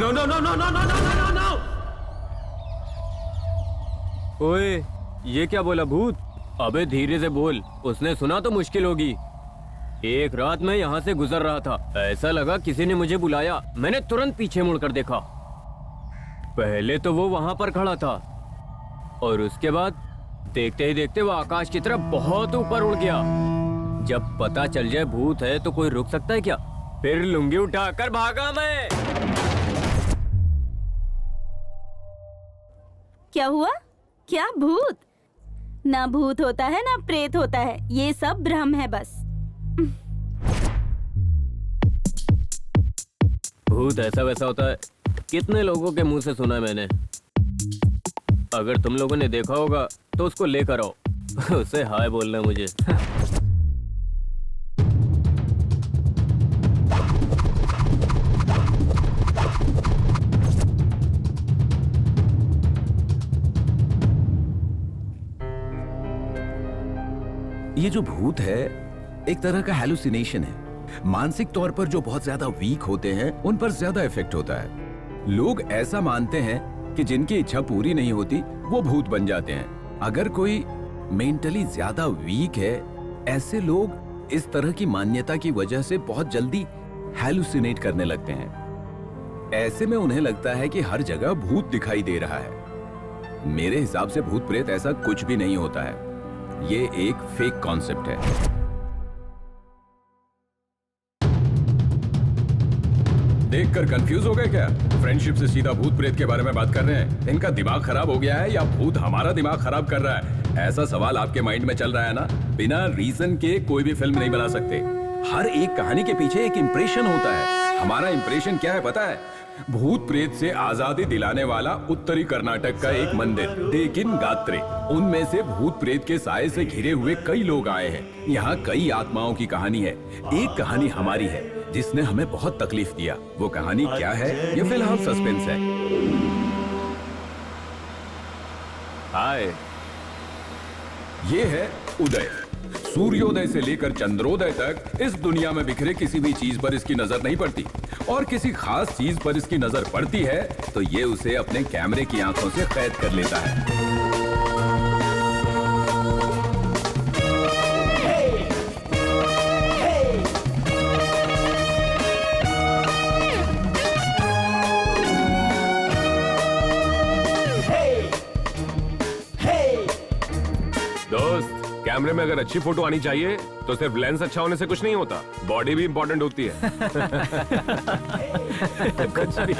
No no no no no no no no no. ओए, ये क्या बोला भूत? अबे धीरे से बोल, उसने सुना तो मुश्किल होगी। एक रात मैं यहाँ से गुजर रहा था, ऐसा लगा किसी ने मुझे बुलाया। मैंने तुरंत पीछे मुड़कर देखा। पहले तो वो वहां पर खड़ा था और उसके बाद देखते ही देखते वो आकाश की तरफ बहुत ऊपर उड़ गया। जब पता चल जाए भूत है तो कोई रुक सकता है क्या? फिर लुंगी उठाकर भागा मैं। क्या हुआ? क्या भूत? ना भूत होता है ना प्रेत होता है, ये सब भ्रम है बस। भूत ऐसा वैसा होता है, कितने लोगों के मुंह से सुना है मैंने। अगर तुम लोगों ने देखा होगा तो उसको लेकर आओ, उससे हाय बोलना मुझे। ये जो भूत है एक तरह का हैलुसिनेशन है। मानसिक तौर पर जो बहुत ज्यादा वीक होते हैं उन पर ज्यादा इफेक्ट होता है। लोग ऐसा मानते हैं कि जिनकी इच्छा पूरी नहीं होती वो भूत बन जाते हैं। अगर कोई मेंटली ज्यादा वीक है, ऐसे लोग इस तरह की मान्यता की वजह से बहुत जल्दी हैलुसिनेट करने लगते हैं। ऐसे में उन्हें लगता है कि हर जगह भूत दिखाई दे रहा है। मेरे हिसाब से भूत प्रेत ऐसा कुछ भी नहीं होता है, ये एक फेक कॉन्सेप्ट है। देखकर कंफ्यूज हो गए क्या? फ्रेंडशिप से सीधा भूत प्रेत के बारे में बात कर रहे हैं। इनका दिमाग खराब हो गया है या भूत हमारा दिमाग खराब कर रहा है? ऐसा सवाल आपके माइंड में चल रहा है ना? बिना रीजन के कोई भी फिल्म नहीं बना सकते। हर एक कहानी के पीछे एक इंप्रेशन होता है। हमारा इंप्रेशन क्या है पता है? भूत प्रेत से आजादी दिलाने वाला उत्तरी कर्नाटक का एक मंदिर देकिन गात्रे, उनमें से भूत प्रेत के साए से घिरे हुए कई लोग आए हैं। यहाँ कई आत्माओं की कहानी है। एक कहानी हमारी है जिसने हमें बहुत तकलीफ दिया। वो कहानी क्या है ये फिलहाल सस्पेंस है। हाय, ये है उदय। सूर्योदय से लेकर चंद्रोदय तक इस दुनिया में बिखरे किसी भी चीज पर इसकी नजर नहीं पड़ती, और किसी खास चीज पर इसकी नजर पड़ती है तो ये उसे अपने कैमरे की आंखों से कैद कर लेता है। दोस्त, कैमरे में अगर अच्छी फोटो आनी चाहिए तो सिर्फ लेंस अच्छा होने से कुछ नहीं होता, बॉडी भी इंपॉर्टेंट होती है। कुछ भी।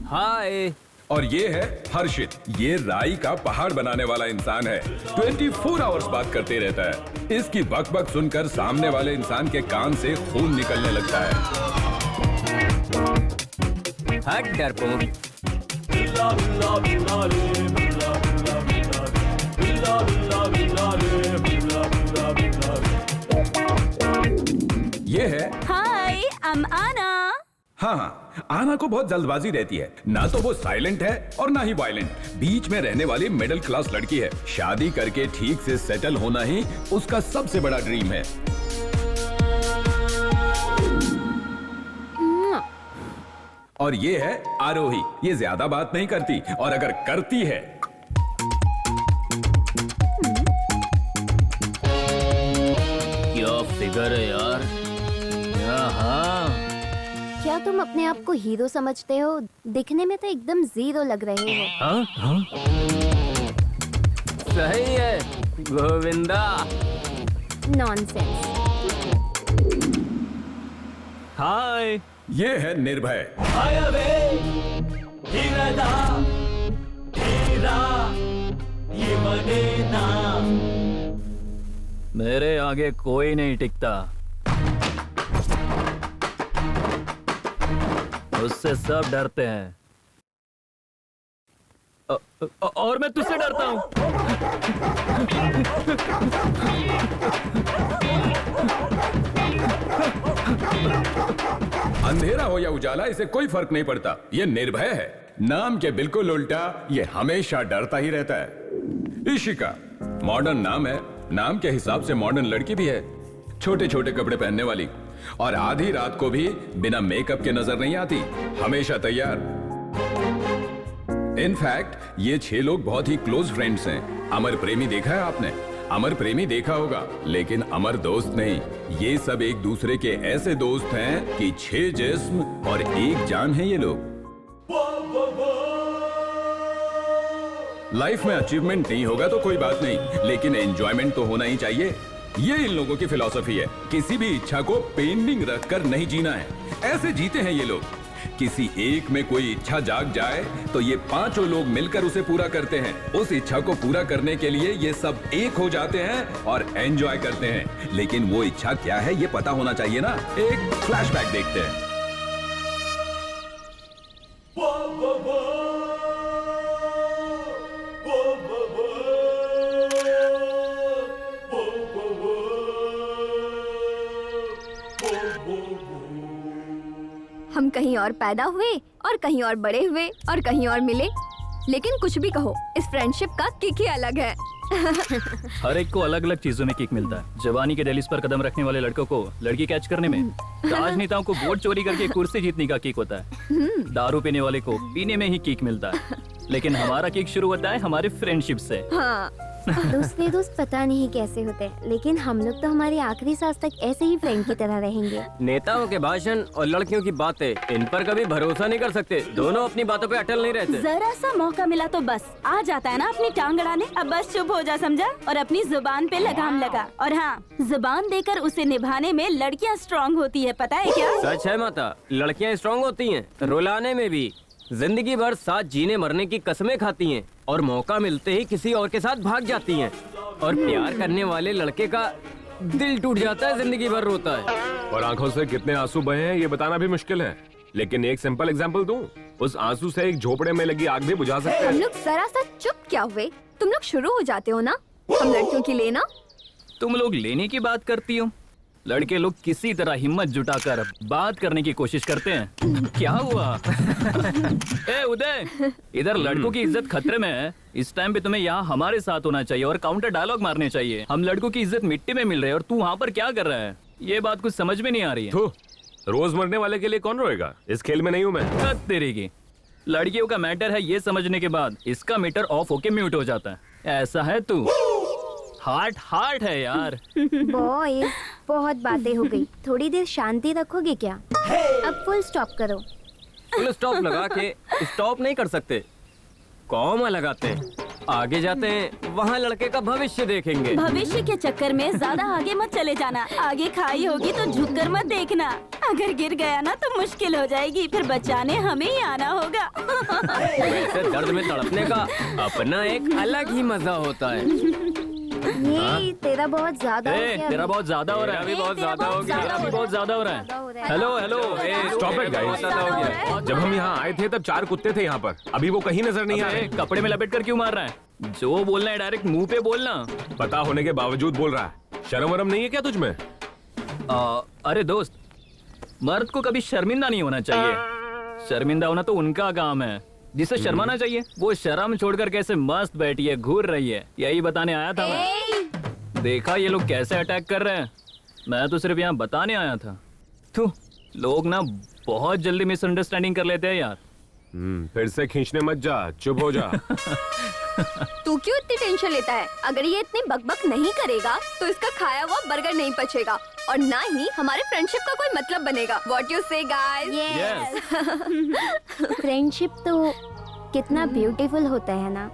हाय, और ये है हर्षित। ये राई का पहाड़ बनाने वाला इंसान है। 24 आवर्स बात करते रहता है। इसकी बकबक सुनकर सामने वाले इंसान के कान से खून निकलने लगता है। हट डरपोक। ये है हाय, आई एम आना। हाँ, आना को बहुत जल्दबाजी रहती है। ना तो वो साइलेंट है और ना ही वायलेंट, बीच में रहने वाली मिडिल क्लास लड़की है। शादी करके ठीक से सेटल होना ही उसका सबसे बड़ा ड्रीम है। और ये है आरोही। ये ज्यादा बात नहीं करती, और अगर करती है क्या फिगर है यार। हाँ, क्या तुम अपने आप को हीरो समझते हो? दिखने में तो एकदम जीरो लग रहे हो। हाँ, हाँ। सही है गोविंदा। नॉनसेंस। हाय, ये है निर्भय। मेरे आगे कोई नहीं टिकता, उससे सब डरते हैं। और मैं तुझसे डरता हूँ। अंधेरा हो या उजाला, इसे कोई फर्क नहीं पड़ता। ये निर्भय है। नाम के बिल्कुल उल्टा ये हमेशा डरता ही रहता है। इशिका मॉडर्न नाम है। नाम के हिसाब से मॉडर्न लड़की भी है। छोटे छोटे कपड़े पहनने वाली। और आधी रात को भी बिना मेकअप के नजर नहीं आती, हमेशा तैयार। इनफैक्ट ये 6 लोग बहुत ही क्लोज फ्रेंड्स हैं। अमर प्रेमी देखा है आपने? अमर प्रेमी देखा होगा, लेकिन अमर दोस्त नहीं। ये सब एक दूसरे के ऐसे दोस्त हैं कि 6 जिस्म और 1 जान है ये लोग। लाइफ में अचीवमेंट नहीं होगा तो कोई बात नहीं, लेकिन एंजॉयमेंट तो होना ही चाहिए। ये इन लोगों की फिलॉसफी है। किसी भी इच्छा को पेंडिंग रखकर नहीं जीना है, ऐसे जीते हैं ये लोग। किसी एक में कोई इच्छा जाग जाए तो ये 5 लोग मिलकर उसे पूरा करते हैं। उस इच्छा को पूरा करने के लिए ये सब एक हो जाते हैं और एंजॉय करते हैं। लेकिन वो इच्छा क्या है ये पता होना चाहिए ना। एक फ्लैशबैक देखते हैं। हम कहीं और पैदा हुए और कहीं और बड़े हुए और कहीं और मिले, लेकिन कुछ भी कहो, इस फ्रेंडशिप का किक ही अलग है। हर एक को अलग अलग चीजों में किक मिलता है। जवानी के दहलीज पर कदम रखने वाले लड़कों को लड़की कैच करने में, राजनेताओं को वोट चोरी करके कुर्सी जीतने का किक होता है, दारू पीने वाले को पीने में ही किक मिलता है। लेकिन हमारा किक शुरू होता है हमारे फ्रेंडशिप से। हाँ। दूसरे दोस्त पता नहीं कैसे होते हैं, लेकिन हम लोग तो हमारी आखिरी सांस तक ऐसे ही फ्रेंड की तरह रहेंगे। नेताओं के भाषण और लड़कियों की बातें, इन पर कभी भरोसा नहीं कर सकते। दोनों अपनी बातों पे अटल नहीं रहते। जरा सा मौका मिला तो बस आ जाता है ना अपनी टांग अड़ाने। अब बस चुप हो जा, समझा? और अपनी जुबान पे लगाम लगा। और हाँ, जुबान देकर उसे निभाने में लड़कियाँ स्ट्रॉन्ग होती है, पता है क्या? सच है माता, लड़कियाँ स्ट्रॉन्ग होती हैं, रुलाने में भी। जिंदगी भर साथ जीने मरने की कसमें खाती हैं और मौका मिलते ही किसी और के साथ भाग जाती हैं। और प्यार करने वाले लड़के का दिल टूट जाता है, जिंदगी भर रोता है। और आंखों से कितने आंसू बहे हैं ये बताना भी मुश्किल है, लेकिन एक सिंपल एग्जांपल दूं, उस आंसू से एक झोपड़े में लगी आग भी बुझा सकते हम हैं। लोग जरा सा चुप क्या हुए? तुम लोग शुरू हो जाते हो ना, हम लड़कियों की लेना। तुम लोग लेने की बात करती हो, लड़के लोग किसी तरह हिम्मत जुटाकर बात करने की कोशिश करते हैं। क्या हुआ? ए उदय, इधर लड़कों की इज्जत खतरे में है। इस टाइम पे तुम्हें यहाँ हमारे साथ होना चाहिए और काउंटर डायलॉग मारने चाहिए। हम लड़कों की इज्जत मिट्टी में मिल रही है और तू वहाँ पर क्या कर रहा है? ये बात कुछ समझ में नहीं आ रही है। तो रोज मरने वाले के लिए कौन रोएगा? इस खेल में नहीं हूँ मैं। हद तेरी की। लड़कियों का मैटर है ये समझने के बाद इसका मीटर ऑफ होके म्यूट हो जाता है। ऐसा है तू। हार्ट है यार। बॉयज, बहुत बातें हो गई, थोड़ी देर शांति रखोगे क्या? अब फुल स्टॉप करो। फुल स्टॉप लगा के स्टॉप नहीं कर सकते, कॉमा लगाते हैं। आगे जाते हैं, वहाँ लड़के का भविष्य देखेंगे। भविष्य के चक्कर में ज्यादा आगे मत चले जाना। आगे खाई होगी तो झुककर मत देखना। अगर गिर गया ना तो मुश्किल हो जाएगी, फिर बचाने हमें ही आना होगा। वैसे दर्द में तड़पने का अपना एक अलग ही मजा होता है। ये तेरा बहुत ज्यादा हो गया। तेरा बहुत ज्यादा हो रहा है। मेरा भी बहुत ज्यादा हो गया। तेरा भी बहुत ज्यादा हो रहा है। Hello stop it guys. जब हम यहाँ आए थे तब 4 कुत्ते थे यहाँ पर, अभी वो कहीं नजर नहीं आ रहे। कपड़े में लपेट कर क्यों मार रहा है? जो बोलना है डायरेक्ट मुंह पे बोलना। पता होने के बावजूद बोल रहा है। शर्म वरम नहीं है क्या तुझ में? अरे दोस्त, मर्द को कभी शर्मिंदा नहीं होना चाहिए। शर्मिंदा होना तो उनका काम है, जिसे शर्माना चाहिए वो शर्म छोड़कर कैसे मस्त बैठी है, घूर रही है। यही बताने आया था मैं। देखा ये लोग कैसे अटैक कर रहे हैं? मैं तो सिर्फ यहाँ बताने आया था। तू लोग ना बहुत जल्दी मिसअंडरस्टैंडिंग कर लेते हैं यार। फिर से खींचने मत जा, चुप हो जा। तू क्यों इतनी टेंशन लेता है? अगर ये इतनी बकबक नहीं करेगा तो इसका खाया हुआ बर्गर नहीं पचेगा और ना ही हमारे फ्रेंडशिप का कोई मतलब बनेगा। What you say guys? Yes. Friendship तो कितना ब्यूटीफुल होता है ना।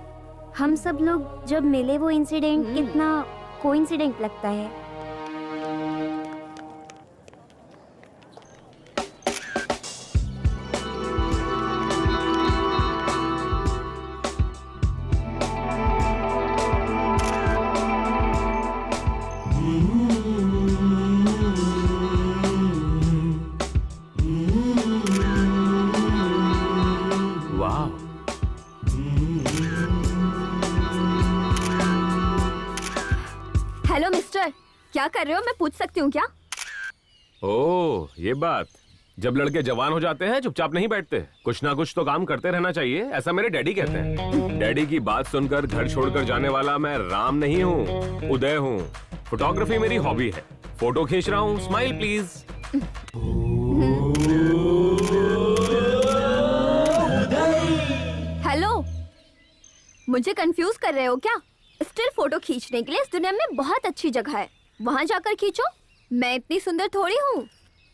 हम सब लोग जब मिले वो इंसिडेंट कितना कोइंसिडेंट लगता है। हेलो मिस्टर, क्या कर रहे हो? मैं पूछ सकती हूँ क्या? ओह, ये बात। जब लड़के जवान हो जाते हैं चुपचाप नहीं बैठते, कुछ ना कुछ तो काम करते रहना चाहिए, ऐसा मेरे डैडी कहते हैं। डैडी की बात सुनकर घर छोड़कर जाने वाला मैं राम नहीं हूँ, उदय हूँ। फोटोग्राफी मेरी हॉबी है। फोटो खींच रहा हूँ, स्माइल प्लीज। हेलो, मुझे कंफ्यूज कर रहे हो क्या? स्टिल फोटो खींचने के लिए इस दुनिया में बहुत अच्छी जगह है, वहाँ जाकर खींचो। मैं इतनी सुंदर थोड़ी हूँ।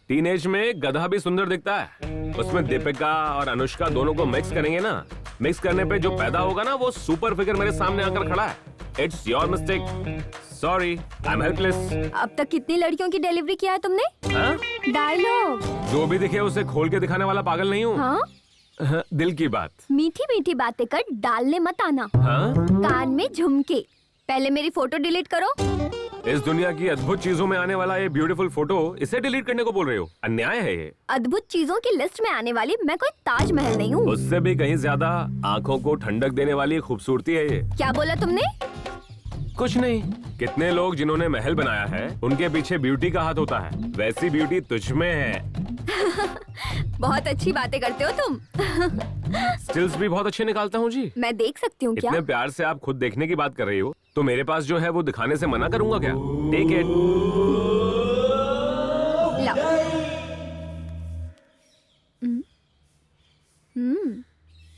टीनेज में गधा भी सुंदर दिखता है। उसमें दीपिका और अनुष्का दोनों को मिक्स करेंगे ना, मिक्स करने पे जो पैदा होगा ना वो सुपर फिगर मेरे सामने आकर खड़ा है। It's your mistake, sorry, I am helpless. अब तक कितनी लड़कियों की डिलीवरी किया है तुमने? हाँ? डायलॉग। जो भी दिखे उसे खोल के दिखाने वाला पागल नहीं हूँ। हाँ? दिल की बात। मीठी मीठी बातें कर डालने मत आना। हाँ? कान में झुमके। पहले मेरी फोटो डिलीट करो। इस दुनिया की अद्भुत चीजों में आने वाला ये ब्यूटीफुल फोटो, इसे डिलीट करने को बोल रहे हो? अन्याय है ये। अद्भुत चीजों की लिस्ट में आने वाली मैं कोई ताजमहल नहीं हूँ। उससे भी कहीं ज्यादा आंखों को ठंडक देने वाली खूबसूरती है ये। क्या बोला तुमने? कुछ नहीं। कितने लोग जिन्होंने महल बनाया है उनके पीछे ब्यूटी का हाथ होता है, वैसी ब्यूटी तुझ में है। बहुत अच्छी बातें करते हो तुम। स्टिल्स भी बहुत अच्छे निकालता हूँ जी। मैं देख सकती हूँ क्या? इतने प्यार से आप खुद देखने की बात कर रही हो तो मेरे पास जो है वो दिखाने से मना करूंगा क्या? Take it.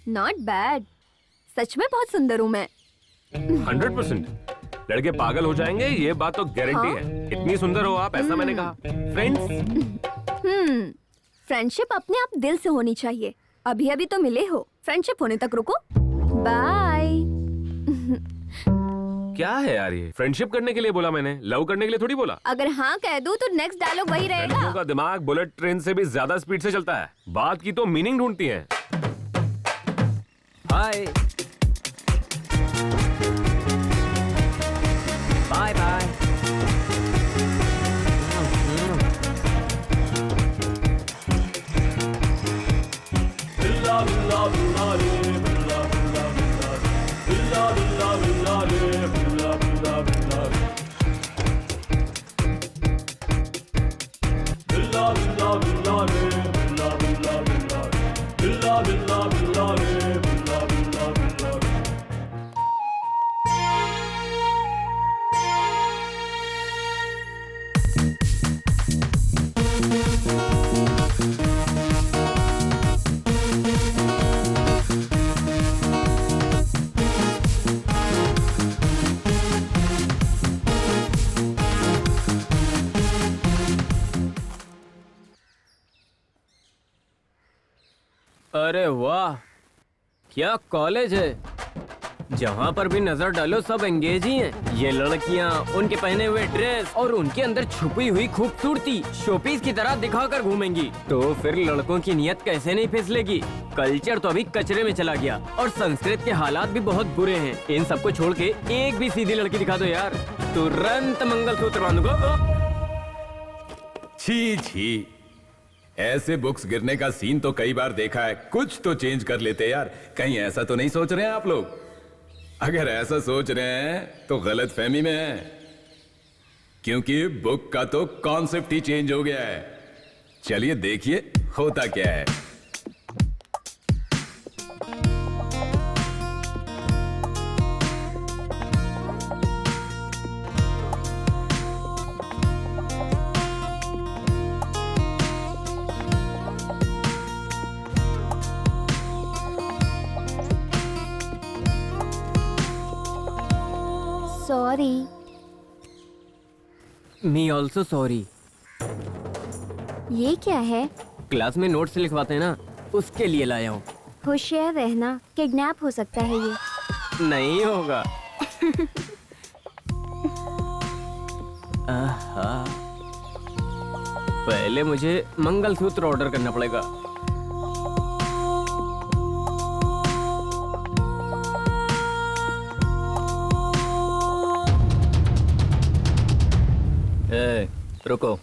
Not bad. सच में बहुत सुंदर हूँ मैं। 100%। लड़के पागल हो जाएंगे, ये बात तो गारंटी है। इतनी सुंदर हो आप, ऐसा मैंने कहा। फ्रेंड्स, फ्रेंडशिप अपने आप दिल से होनी चाहिए। अभी अभी तो मिले हो, फ्रेंडशिप होने तक रुको। बाय। क्या है यार ये? फ्रेंडशिप करने के लिए बोला मैंने, लव करने के लिए थोड़ी बोला। अगर हाँ कह दूं तो नेक्स्ट डायलॉग वही लड़कियों रहेगा। का दिमाग बुलेट ट्रेन से भी ज्यादा स्पीड से चलता है। बात की तो मीनिंग ढूंढती है। हाय, बाय बाय। अरे वाह, क्या कॉलेज है। जहाँ पर भी नजर डालो सब एंगेज ही हैं। ये लड़कियाँ, उनके पहने हुए ड्रेस और उनके अंदर छुपी हुई खूबसूरती शोपीस की तरह दिखाकर घूमेंगी। तो फिर लड़कों की नियत कैसे नहीं फिसलेगी। कल्चर तो अभी कचरे में चला गया और संस्कृत के हालात भी बहुत बुरे हैं। इन सबको छोड़ के एक भी सीधी लड़की दिखा दो यार, तुरंत मंगलसूत्र बांधूंगा। छी छी, ऐसे बुक्स गिरने का सीन तो कई बार देखा है। कुछ तो चेंज कर लेते यार। कहीं ऐसा तो नहीं सोच रहे हैं आप लोग? अगर ऐसा सोच रहे हैं तो गलत फहमी में है, क्योंकि बुक का तो कॉन्सेप्ट ही चेंज हो गया है। चलिए देखिए होता क्या है। सॉरी। Me also sorry. ये क्या है? क्लास में नोट्स लिखवाते हैं ना, उसके लिए लाया हूँ। होशियार रहना, किडनैप हो सकता है ये। नहीं होगा। आहा। पहले मुझे मंगलसूत्र ऑर्डर करना पड़ेगा। ए, रुको।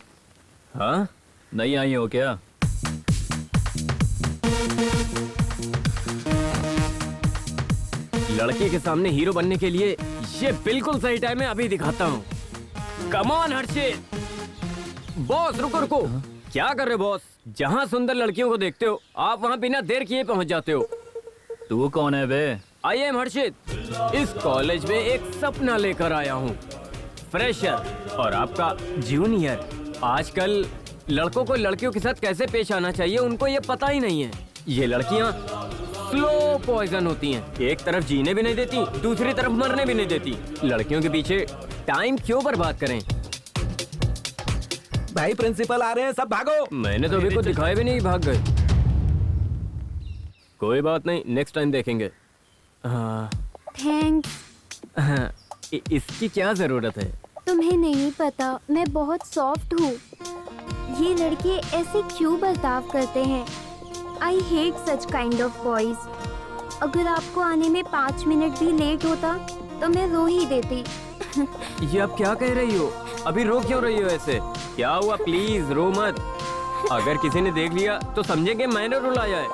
हाँ, नहीं आई हो क्या? लड़के के सामने हीरो बनने के लिए ये बिल्कुल सही टाइम है। अभी दिखाता हूँ। Come on Harshit. बॉस रुको रुको। क्या कर रहे हो बॉस? जहाँ सुंदर लड़कियों को देखते हो आप वहाँ बिना देर किए पहुँच जाते हो। तू कौन है बे? आई एम हर्षित। इस कॉलेज में एक सपना लेकर आया हूँ। फ्रेशर और आपका जूनियर। आजकल लड़कों को लड़कियों के साथ कैसे पेश आना चाहिए उनको ये पता ही नहीं है। ये लड़कियाँ स्लो पॉइजन होती हैं। एक तरफ जीने भी नहीं देती, दूसरी तरफ मरने भी नहीं देती। लड़कियों के पीछे टाइम क्यों बर्बाद करें? भाई प्रिंसिपल आ रहे हैं, सब भागो। मैंने तो अभी कुछ दिखाए भी नहीं, भाग गए। कोई बात नहीं, नेक्स्ट टाइम देखेंगे। हाँ, थैंक्स। हाँ, इसकी क्या जरूरत है? तुम्हें नहीं पता, मैं बहुत सॉफ्ट हूँ। ये लड़के ऐसे क्यों बर्ताव करते हैं? I hate such kind of boys. अगर आपको आने में 5 मिनट भी लेट होता तो मैं रो ही देती। ये आप क्या कह रही हो? अभी रो क्यों रही हो ऐसे? क्या हुआ? प्लीज रो मत। अगर किसी ने देख लिया तो समझेंगे मैंने रुलाया है।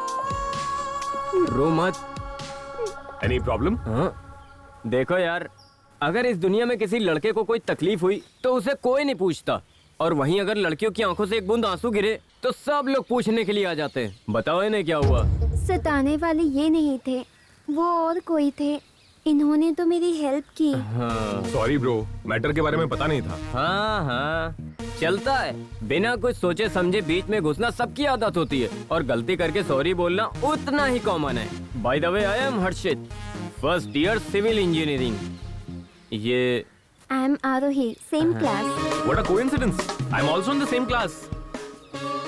रो मत। Any problem? हाँ, देखो यार, अगर इस दुनिया में किसी लड़के को कोई तकलीफ हुई तो उसे कोई नहीं पूछता, और वहीं अगर लड़कियों की आंखों से एक बूंद आंसू गिरे तो सब लोग पूछने के लिए आ जाते हैं। बताओ इन्हें क्या हुआ? सताने वाले ये नहीं थे, वो और कोई थे। इन्होंने तो मेरी हेल्प की। हाँ सॉरी ब्रो, मैटर के बारे में पता नहीं था। हाँ हाँ, चलता है। बिना कुछ सोचे समझे बीच में घुसना सबकी आदत होती है, और गलती करके सॉरी बोलना उतना ही कॉमन है। By the way, I am Harshit, first year civil engineering. ये I am Aarohi, same class. What a coincidence! I'm also in the same class.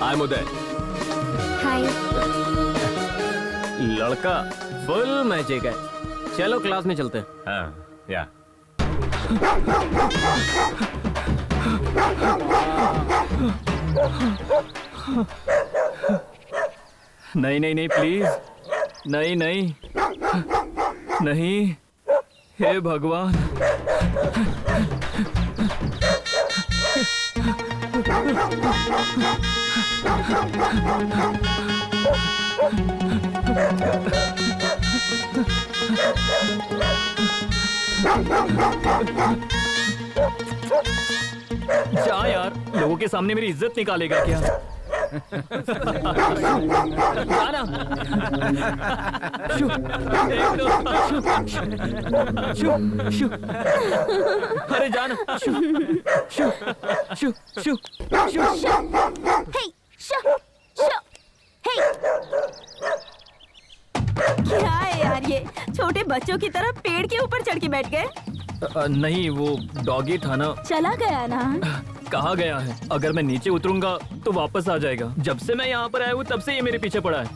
I'm Uday. हाय। लड़का फुल मैजिक है। चलो क्लास में चलते हैं। हाँ, या। नहीं नहीं नहीं, प्लीज नहीं नहीं नहीं, हे भगवान। जा यार, लोगों के सामने मेरी इज्जत निकालेगा क्या? जाना। शु, एक दो, शु, शु, अरे जाना। शु, शु, शु, शु, शु। हे, हे। क्या है यार, ये छोटे बच्चों की तरह पेड़ के ऊपर चढ़ के बैठ गए? नहीं, वो डॉगी था ना। चला गया ना? कहाँ गया है? अगर मैं नीचे उतरूंगा तो वापस आ जाएगा। जब से मैं यहाँ पर आया हूँ तब से ये मेरे पीछे पड़ा है।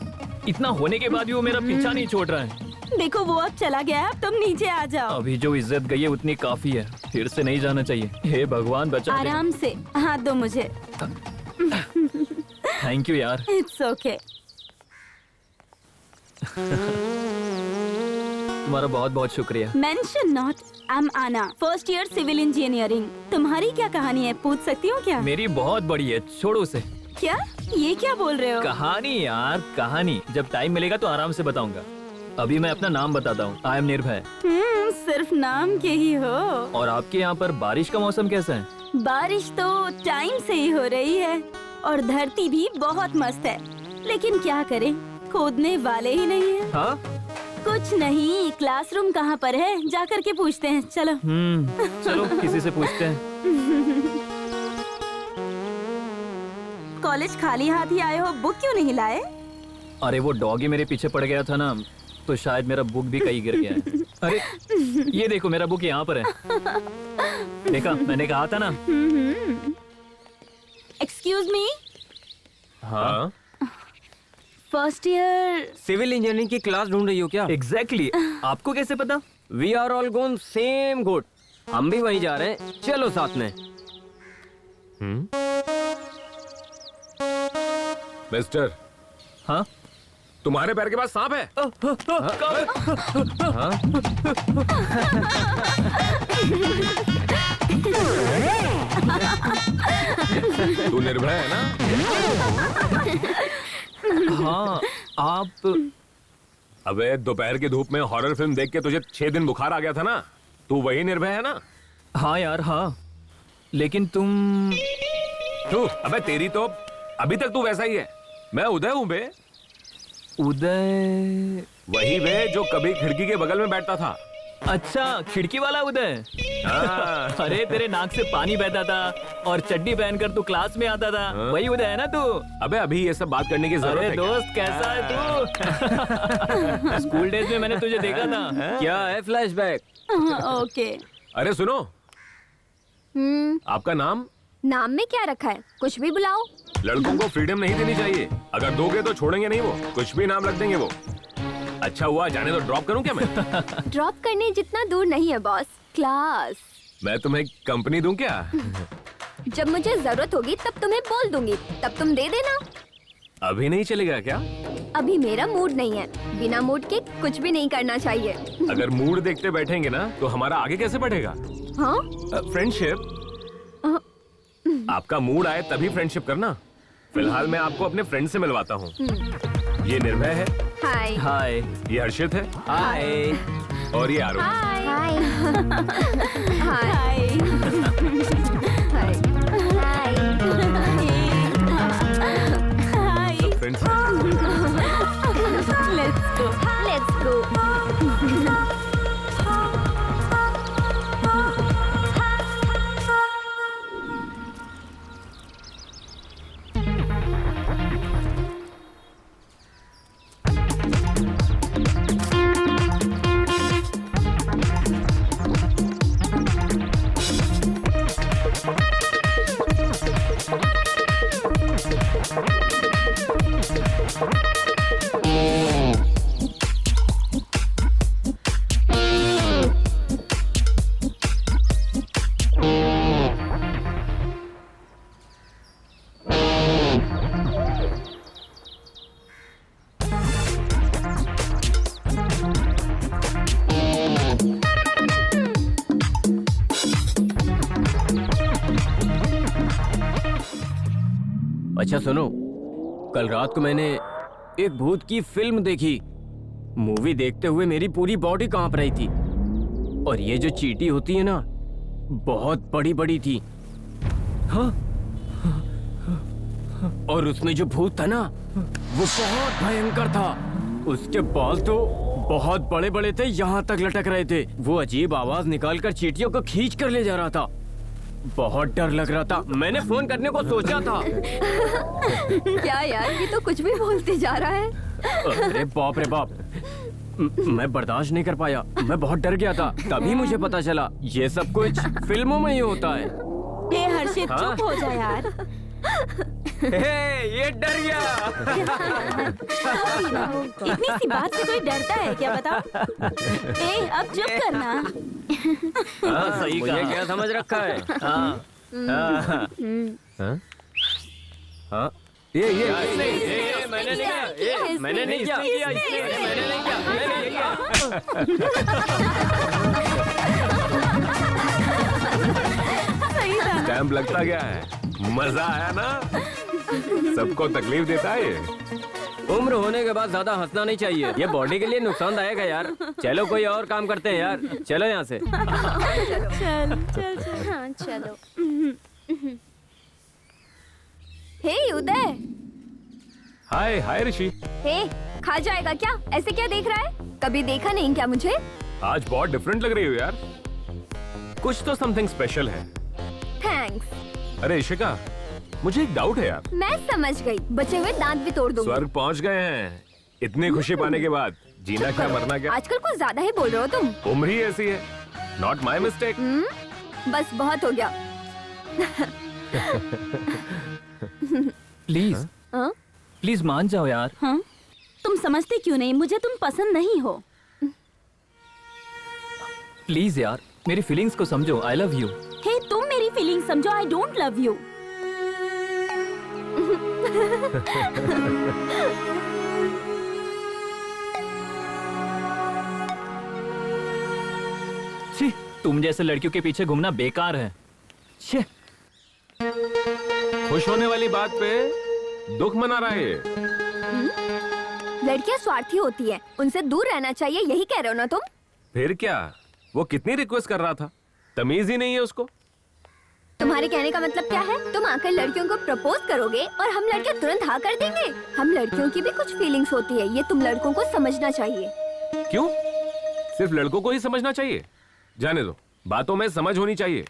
इतना होने के बाद भी वो मेरा पीछा नहीं छोड़ रहा है। देखो वो अब चला गया है, अब तुम नीचे आ जाओ। अभी जो इज्जत गई है उतनी काफी है, फिर से नहीं जाना चाहिए। हे भगवान बचा ले। आराम से हाथ दो मुझे। थैंक यू यार। It's okay. तुम्हारा बहुत बहुत शुक्रिया। Mention not. आई एम आना, फर्स्ट ईयर सिविल इंजीनियरिंग। तुम्हारी क्या कहानी है, पूछ सकती हूँ क्या? मेरी बहुत बड़ी है, छोड़ो उसे। क्या? ये क्या बोल रहे हो? कहानी यार, कहानी जब टाइम मिलेगा तो आराम से बताऊंगा। अभी मैं अपना नाम बताता हूँ। आई एम निर्भय। सिर्फ नाम के ही हो। और आपके यहाँ पर बारिश का मौसम कैसा है? बारिश तो टाइम से ही हो रही है, और धरती भी बहुत मस्त है, लेकिन क्या करें, खोदने वाले ही नहीं है। हाँ? कुछ नहीं, क्लासरूम कहाँ पर है, जाकर के पूछते हैं। चलो। चलो किसी से पूछते हैं। कॉलेज खाली हाथ ही आए हो, बुक क्यों नहीं लाए? अरे वो डॉगी मेरे पीछे पड़ गया था ना, तो शायद मेरा बुक भी कहीं गिर गया है। अरे ये देखो, मेरा बुक यहाँ पर है। देखा, मैंने कहा था ना। Excuse me. हाँ, फर्स्ट ईयर सिविल इंजीनियरिंग की क्लास ढूंढ रही हो क्या? एग्जैक्टली। आपको कैसे पता? We are all gone same goat. हम भी वहीं जा रहे हैं, चलो साथ में। मिस्टर, हाँ? तुम्हारे पैर के पास सांप है? तू निर्भय है ना? हाँ, आप। अबे दोपहर की धूप में हॉरर फिल्म देख के तुझे 6 दिन बुखार आ गया था ना? तू वही निर्भय है ना? हाँ यार, हाँ। लेकिन तुम। तू, अबे तेरी तो अभी तक तू वैसा ही है। मैं उदय हूँ बे। उदय? वही बे जो कभी खिड़की के बगल में बैठता था। अच्छा, खिड़की वाला उदय। हाँ। अरे तेरे नाक से पानी बहता था और चड्डी पहनकर तू क्लास में आता था, वही उदय है ना तू? अबे अभी ये सब बात करने की जरूरत अरे है क्या? दोस्त कैसा है तू? स्कूल डेज में मैंने तुझे देखा था। क्या है फ्लैशबैक? ओके। अरे सुनो, आपका नाम? नाम में क्या रखा है? कुछ भी बुलाओ। लड़कों को फ्रीडम नहीं देनी चाहिए। अगर दोगे तो छोड़ेंगे नहीं, वो कुछ भी नाम रख देंगे वो। अच्छा हुआ जाने तो ड्रॉप करूं क्या मैं? ड्रॉप करने जितना दूर नहीं है बॉस, क्लास। मैं तुम्हें कंपनी दूं क्या? जब मुझे जरूरत होगी तब तुम्हें बोल दूंगी, तब तुम दे देना। अभी नहीं चलेगा क्या? अभी मेरा मूड नहीं है, बिना मूड के कुछ भी नहीं करना चाहिए। अगर मूड देखते बैठेंगे ना तो हमारा आगे कैसे बढ़ेगा? हाँ? फ्रेंडशिप। आपका मूड आए तभी फ्रेंडशिप करना। फिलहाल मैं आपको अपने फ्रेंड से मिलवाता हूँ। ये निर्भय है। हाय। हाय। ये हर्षित है। हाय। और ये Aaron. Hi. Hi. Hi. Hi. Hi. Friends. Let's go. Let's go. अच्छा सुनो, कल रात को मैंने एक भूत की फिल्म देखी। मूवी देखते हुए मेरी पूरी बॉडी कांप रही थी। और ये जो चींटी होती है ना, बहुत बड़ी बड़ी थी। हाँ? और उसमें जो भूत था ना, वो बहुत भयंकर था। उसके बाल तो बहुत बड़े बड़े थे, यहाँ तक लटक रहे थे। वो अजीब आवाज निकालकर चींटियों को खींच कर ले जा रहा था। बहुत डर लग रहा था। मैंने फोन करने को सोचा था। क्या यार, ये तो कुछ भी बोलते जा रहा है। अरे बाप रे बाप, मैं बर्दाश्त नहीं कर पाया। मैं बहुत डर गया था। तभी मुझे पता चला ये सब कुछ फिल्मों में ही होता है। हे हर्षित, हाँ? चुप हो जा यार। ये डर गया। इतनी सी बात से कोई डरता है क्या, बताओ? अब चुप करना। हाँ, सही मुझे कहा। क्या समझ रखा है? हाँ। हाँ। हाँ? हाँ? ये मैंने नहीं किया। मैंने नहीं किया। मैंने नहीं किया। मैंने नहीं किया। सही था। स्टैम्प लगता क्या है? मजा आया ना? सबको तकलीफ देता है ये। उम्र होने के बाद ज्यादा हंसना नहीं चाहिए। ये बॉडी के लिए नुकसानदायक है यार। चलो कोई और काम करते हैं यार। चलो यहाँ से। चल चल चल। हाँ चलो। हे उदय। हाय हाय ऋषि। हे, खा जाएगा क्या? ऐसे क्या देख रहा है? कभी देखा नहीं क्या मुझे? आज बहुत डिफरेंट लग रही हो यार। कुछ तो समथिंग स्पेशल है। थैंक्स। अरे इशिका, मुझे एक डाउट है यार। मैं समझ गई, बचे हुए दांत भी तोड़ दूंगी। स्वर्ग पहुंच गए हैं इतनी खुशी पाने के बाद। जीना क्या मरना क्या? आजकल कुछ ज्यादा ही बोल रहे हो तुम। उम्र ही ऐसी है। Not my mistake. बस बहुत हो गया। प्लीज हाँ? प्लीज मान जाओ यार। हाँ? तुम समझते क्यों नहीं? मुझे तुम पसंद नहीं हो। प्लीज यार, मेरी फीलिंग्स को समझो। आई लव यू। हे, तुम मेरी फीलिंग समझो। I don't love you. छी, तुम जैसे लड़कियों के पीछे घूमना बेकार है। छे। खुश होने वाली बात पे दुख मना रहा है ये। लड़कियां स्वार्थी होती है, उनसे दूर रहना चाहिए, यही कह रहे हो ना तुम? फिर क्या? वो कितनी रिक्वेस्ट कर रहा था, तमीज ही नहीं है उसको। तुम्हारे कहने का मतलब क्या है? तुम आकर लड़कियों को प्रपोज करोगे और हम लड़के तुरंत हाँ कर देंगे? हम लड़कियों की भी कुछ फीलिंग्स होती है, ये तुम लड़कों को समझना चाहिए। क्यों? सिर्फ लड़कों को ही समझना चाहिए? जाने दो, बातों में समझ होनी चाहिए।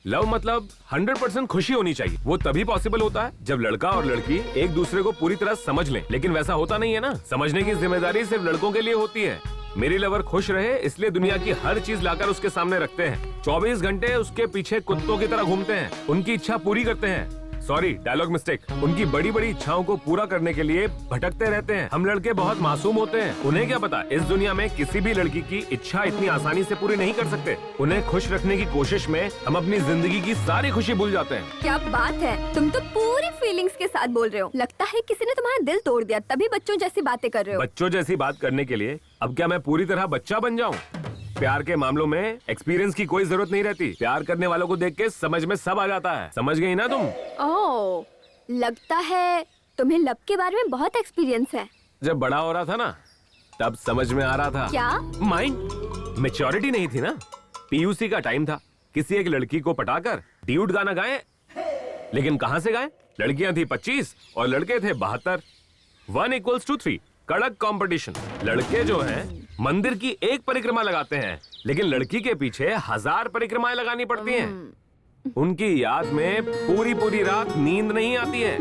लव मतलब 100% खुशी होनी चाहिए। वो तभी पॉसिबल होता है जब लड़का और लड़की एक दूसरे को पूरी तरह समझ लें। लेकिन वैसा होता नहीं है ना। समझने की जिम्मेदारी सिर्फ लड़कों के लिए होती है। मेरी लवर खुश रहे इसलिए दुनिया की हर चीज लाकर उसके सामने रखते हैं। 24 घंटे उसके पीछे कुत्तों की तरह घूमते हैं, उनकी इच्छा पूरी करते हैं। Sorry, dialogue mistake. उनकी बड़ी बड़ी इच्छाओं को पूरा करने के लिए भटकते रहते हैं। हम लड़के बहुत मासूम होते हैं, उन्हें क्या पता इस दुनिया में किसी भी लड़की की इच्छा इतनी आसानी से पूरी नहीं कर सकते। उन्हें खुश रखने की कोशिश में हम अपनी जिंदगी की सारी खुशी भूल जाते हैं। क्या बात है, तुम तो पूरी फीलिंग्स के साथ बोल रहे हो। लगता है किसी ने तुम्हारा दिल तोड़ दिया, तभी बच्चों जैसी बातें कर रहे हो। बच्चों जैसी बात करने के लिए अब क्या मैं पूरी तरह बच्चा बन जाऊं? प्यार के मामलों में एक्सपीरियंस की कोई जरूरत नहीं रहती। प्यार करने वालों को देख के समझ में सब आ जाता है। समझ गई ना तुम? ओह, लगता है तुम्हें लब के बारे में बहुत एक्सपीरियंस है। जब बड़ा हो रहा था ना, तब समझ में आ रहा था। क्या? माइंड मैच्योरिटी नहीं थी ना। पीयूसी का टाइम था, किसी एक लड़की को पटाकर ड्यूट गाना गाएं। लेकिन कहां से गाएं? लड़कियां थी 25 और लड़के थे 72। 1=3, कड़क कंपटीशन। लड़के जो हैं मंदिर की एक परिक्रमा लगाते हैं, लेकिन लड़की के पीछे 1000 परिक्रमाएं लगानी पड़ती हैं। उनकी याद में पूरी पूरी रात नींद नहीं आती है।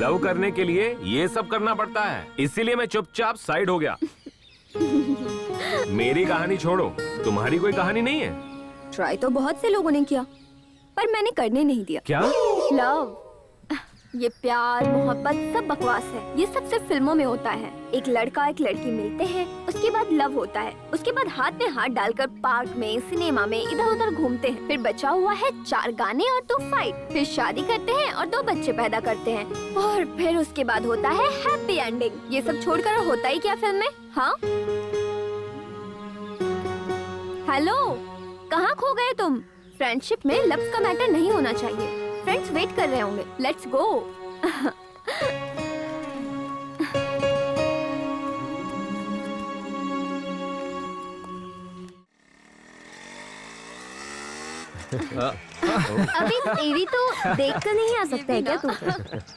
लव करने के लिए ये सब करना पड़ता है, इसीलिए मैं चुपचाप साइड हो गया। मेरी कहानी छोड़ो, तुम्हारी कोई कहानी नहीं है? ट्राई तो बहुत से लोगों ने किया, पर मैंने करने नहीं दिया। क्या? लव, ये प्यार मोहब्बत सब बकवास है। ये सब सिर्फ फिल्मों में होता है। एक लड़का एक लड़की मिलते हैं, उसके बाद लव होता है, उसके बाद हाथ में हाथ डालकर पार्क में, सिनेमा में इधर उधर घूमते हैं। फिर बचा हुआ है 4 गाने और 2 फाइट। फिर शादी करते हैं और 2 बच्चे पैदा करते हैं, और फिर उसके बाद होता है हैप्पी एंडिंग। ये सब छोड़कर होता ही क्या फिल्म में? हाँ, हेलो, कहाँ खो गए तुम? फ्रेंडशिप में लव्स का मैटर नहीं होना चाहिए। फ्रेंड्स वेट कर रहे होंगे। Let's go. अभी टीवी तो देख कर नहीं आ सकता है क्या तू?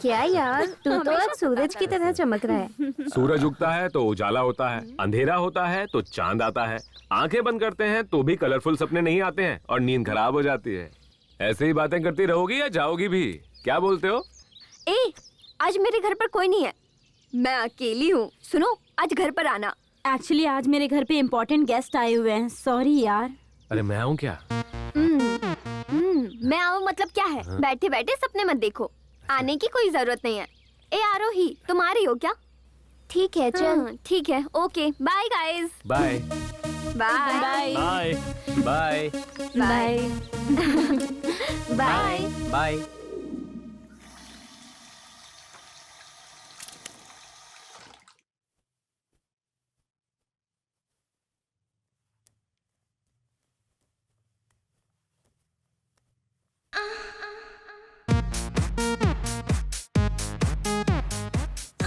क्या यार, तू तो अब सूरज की तरह चमक रहा है। सूरज उगता है तो उजाला होता है, अंधेरा होता है तो चांद आता है। आंखें बंद करते हैं तो भी कलरफुल सपने नहीं आते हैं और नींद खराब हो जाती है। ऐसे ही बातें करती रहोगी या जाओगी भी? क्या बोलते हो? ए, आज मेरे घर पर कोई नहीं है, मैं अकेली हूँ। सुनो, आज घर पर आना। एक्चुअली आज मेरे घर पे इम्पोर्टेंट गेस्ट आए हुए हैं। सॉरी यार। अरे मैं आऊँ क्या? मैं आऊँ मतलब क्या है? बैठे बैठे सपने मत देखो, आने की कोई जरूरत नहीं है। ए आरोही, तुम आ रही हो क्या? ठीक है, चल। ठीक है, okay, bye guys. Bye bye bye bye bye bye bye. Bye.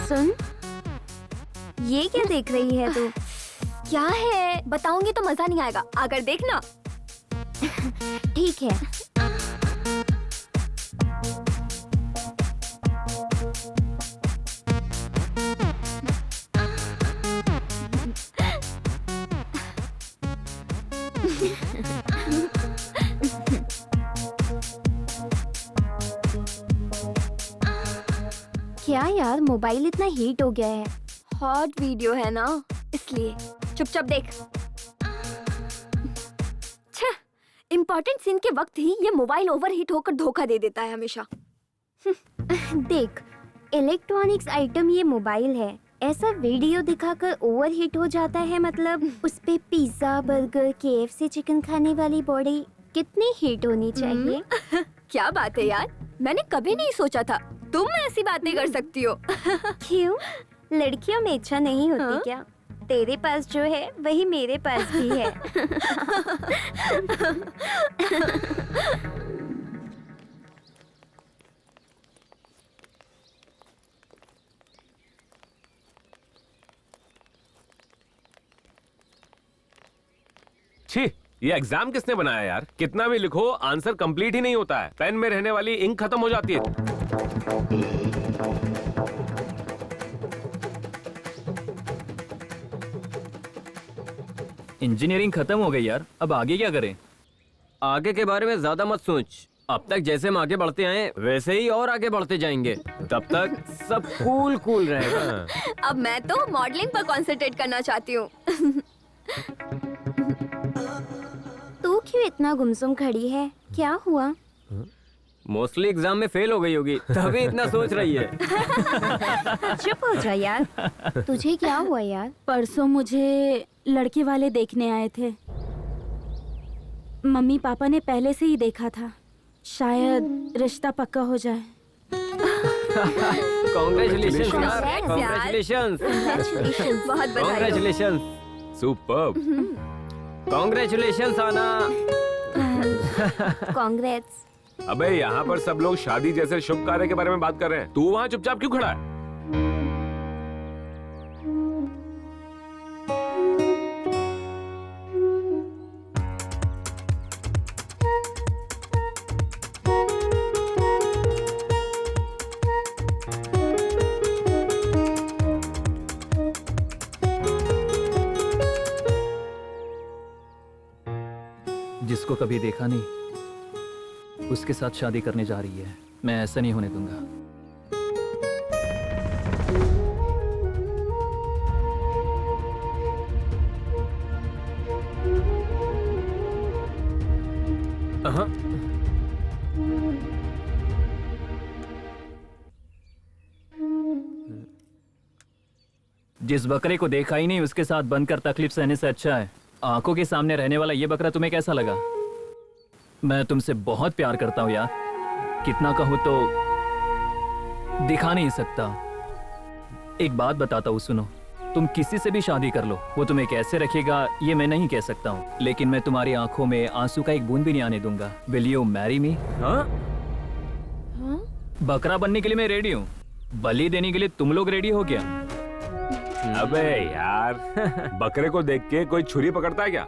सुन, ये क्या देख रही है तू? क्या है बताऊंगी तो मजा नहीं आएगा, आकर देखना। ठीक है। क्या यार, मोबाइल इतना हीट हो गया है। हॉट वीडियो है ना, इसलिए। चुपचाप देख। इम्पोर्टेंट सीन के वक्त ही ये मोबाइल ओवरहीट होकर धोखा दे देता है हमेशा। देख, इलेक्ट्रॉनिक्स आइटम ये मोबाइल है, ऐसा वीडियो दिखाकर ओवरहीट हो जाता है। मतलब उस पे पिज्जा, बर्गर, KFC चिकन खाने वाली बॉडी कितनी हीट होनी चाहिए। क्या बात है यार, मैंने कभी नहीं सोचा था तुम ऐसी बातें कर सकती हो। क्यों, लड़कियों में इच्छा नहीं होती हाँ? क्या? तेरे पास जो है वही मेरे पास भी है। छी, ये एग्जाम किसने बनाया यार? कितना भी लिखो आंसर कंप्लीट ही नहीं होता है। पेन में रहने वाली इंक खत्म हो जाती है। इंजीनियरिंग खत्म हो गई यार, अब आगे क्या करें? आगे के बारे में ज्यादा मत सोच। अब तक जैसे हम आगे बढ़ते आए वैसे ही और आगे बढ़ते जाएंगे। तब तक सब कूल कूल रहेगा। अब मैं तो मॉडलिंग पर कंसंट्रेट करना चाहती हूँ। तू क्यों इतना गुमसुम खड़ी है? क्या हुआ? मोस्टली एग्जाम में फेल हो गई होगी तभी इतना सोच रही है। चुप हो जा यार। तुझे क्या हुआ यार? परसों मुझे लड़के वाले देखने आए थे। मम्मी पापा ने पहले से ही देखा था, शायद रिश्ता पक्का हो जाए। कॉन्ग्रेचुलेशंस यार। कॉन्ग्रेचुलेशंस बहुत बधाई हो। Congratulations superb. कॉन्ग्रेचुलेशंस आना। कांग्रेट्स। अबे यहाँ पर सब लोग शादी जैसे शुभ कार्य के बारे में बात कर रहे हैं, तू वहाँ चुपचाप क्यों खड़ा है? जिसको कभी देखा नहीं उसके साथ शादी करने जा रही है। मैं ऐसा नहीं होने दूंगा। हाँ। जिस बकरे को देखा ही नहीं उसके साथ बनकर तकलीफ सहने से अच्छा है आंखों के सामने रहने वाला ये बकरा तुम्हें कैसा लगा? मैं तुमसे बहुत प्यार करता हूँ यार, कितना कहूँ तो दिखा नहीं सकता। एक बात बताता हूँ सुनो, तुम किसी से भी शादी कर लो, वो तुम्हें कैसे रखेगा ये मैं नहीं कह सकता हूँ, लेकिन मैं तुम्हारी आंखों में आंसू का एक बूंद भी नहीं आने दूंगा। Will you marry me? हाँ? बकरा बनने के लिए मैं रेडी हूँ, बलि देने के लिए तुम लोग रेडी हो क्या? अबे यार, बकरे को देख के कोई छुरी पकड़ता है क्या?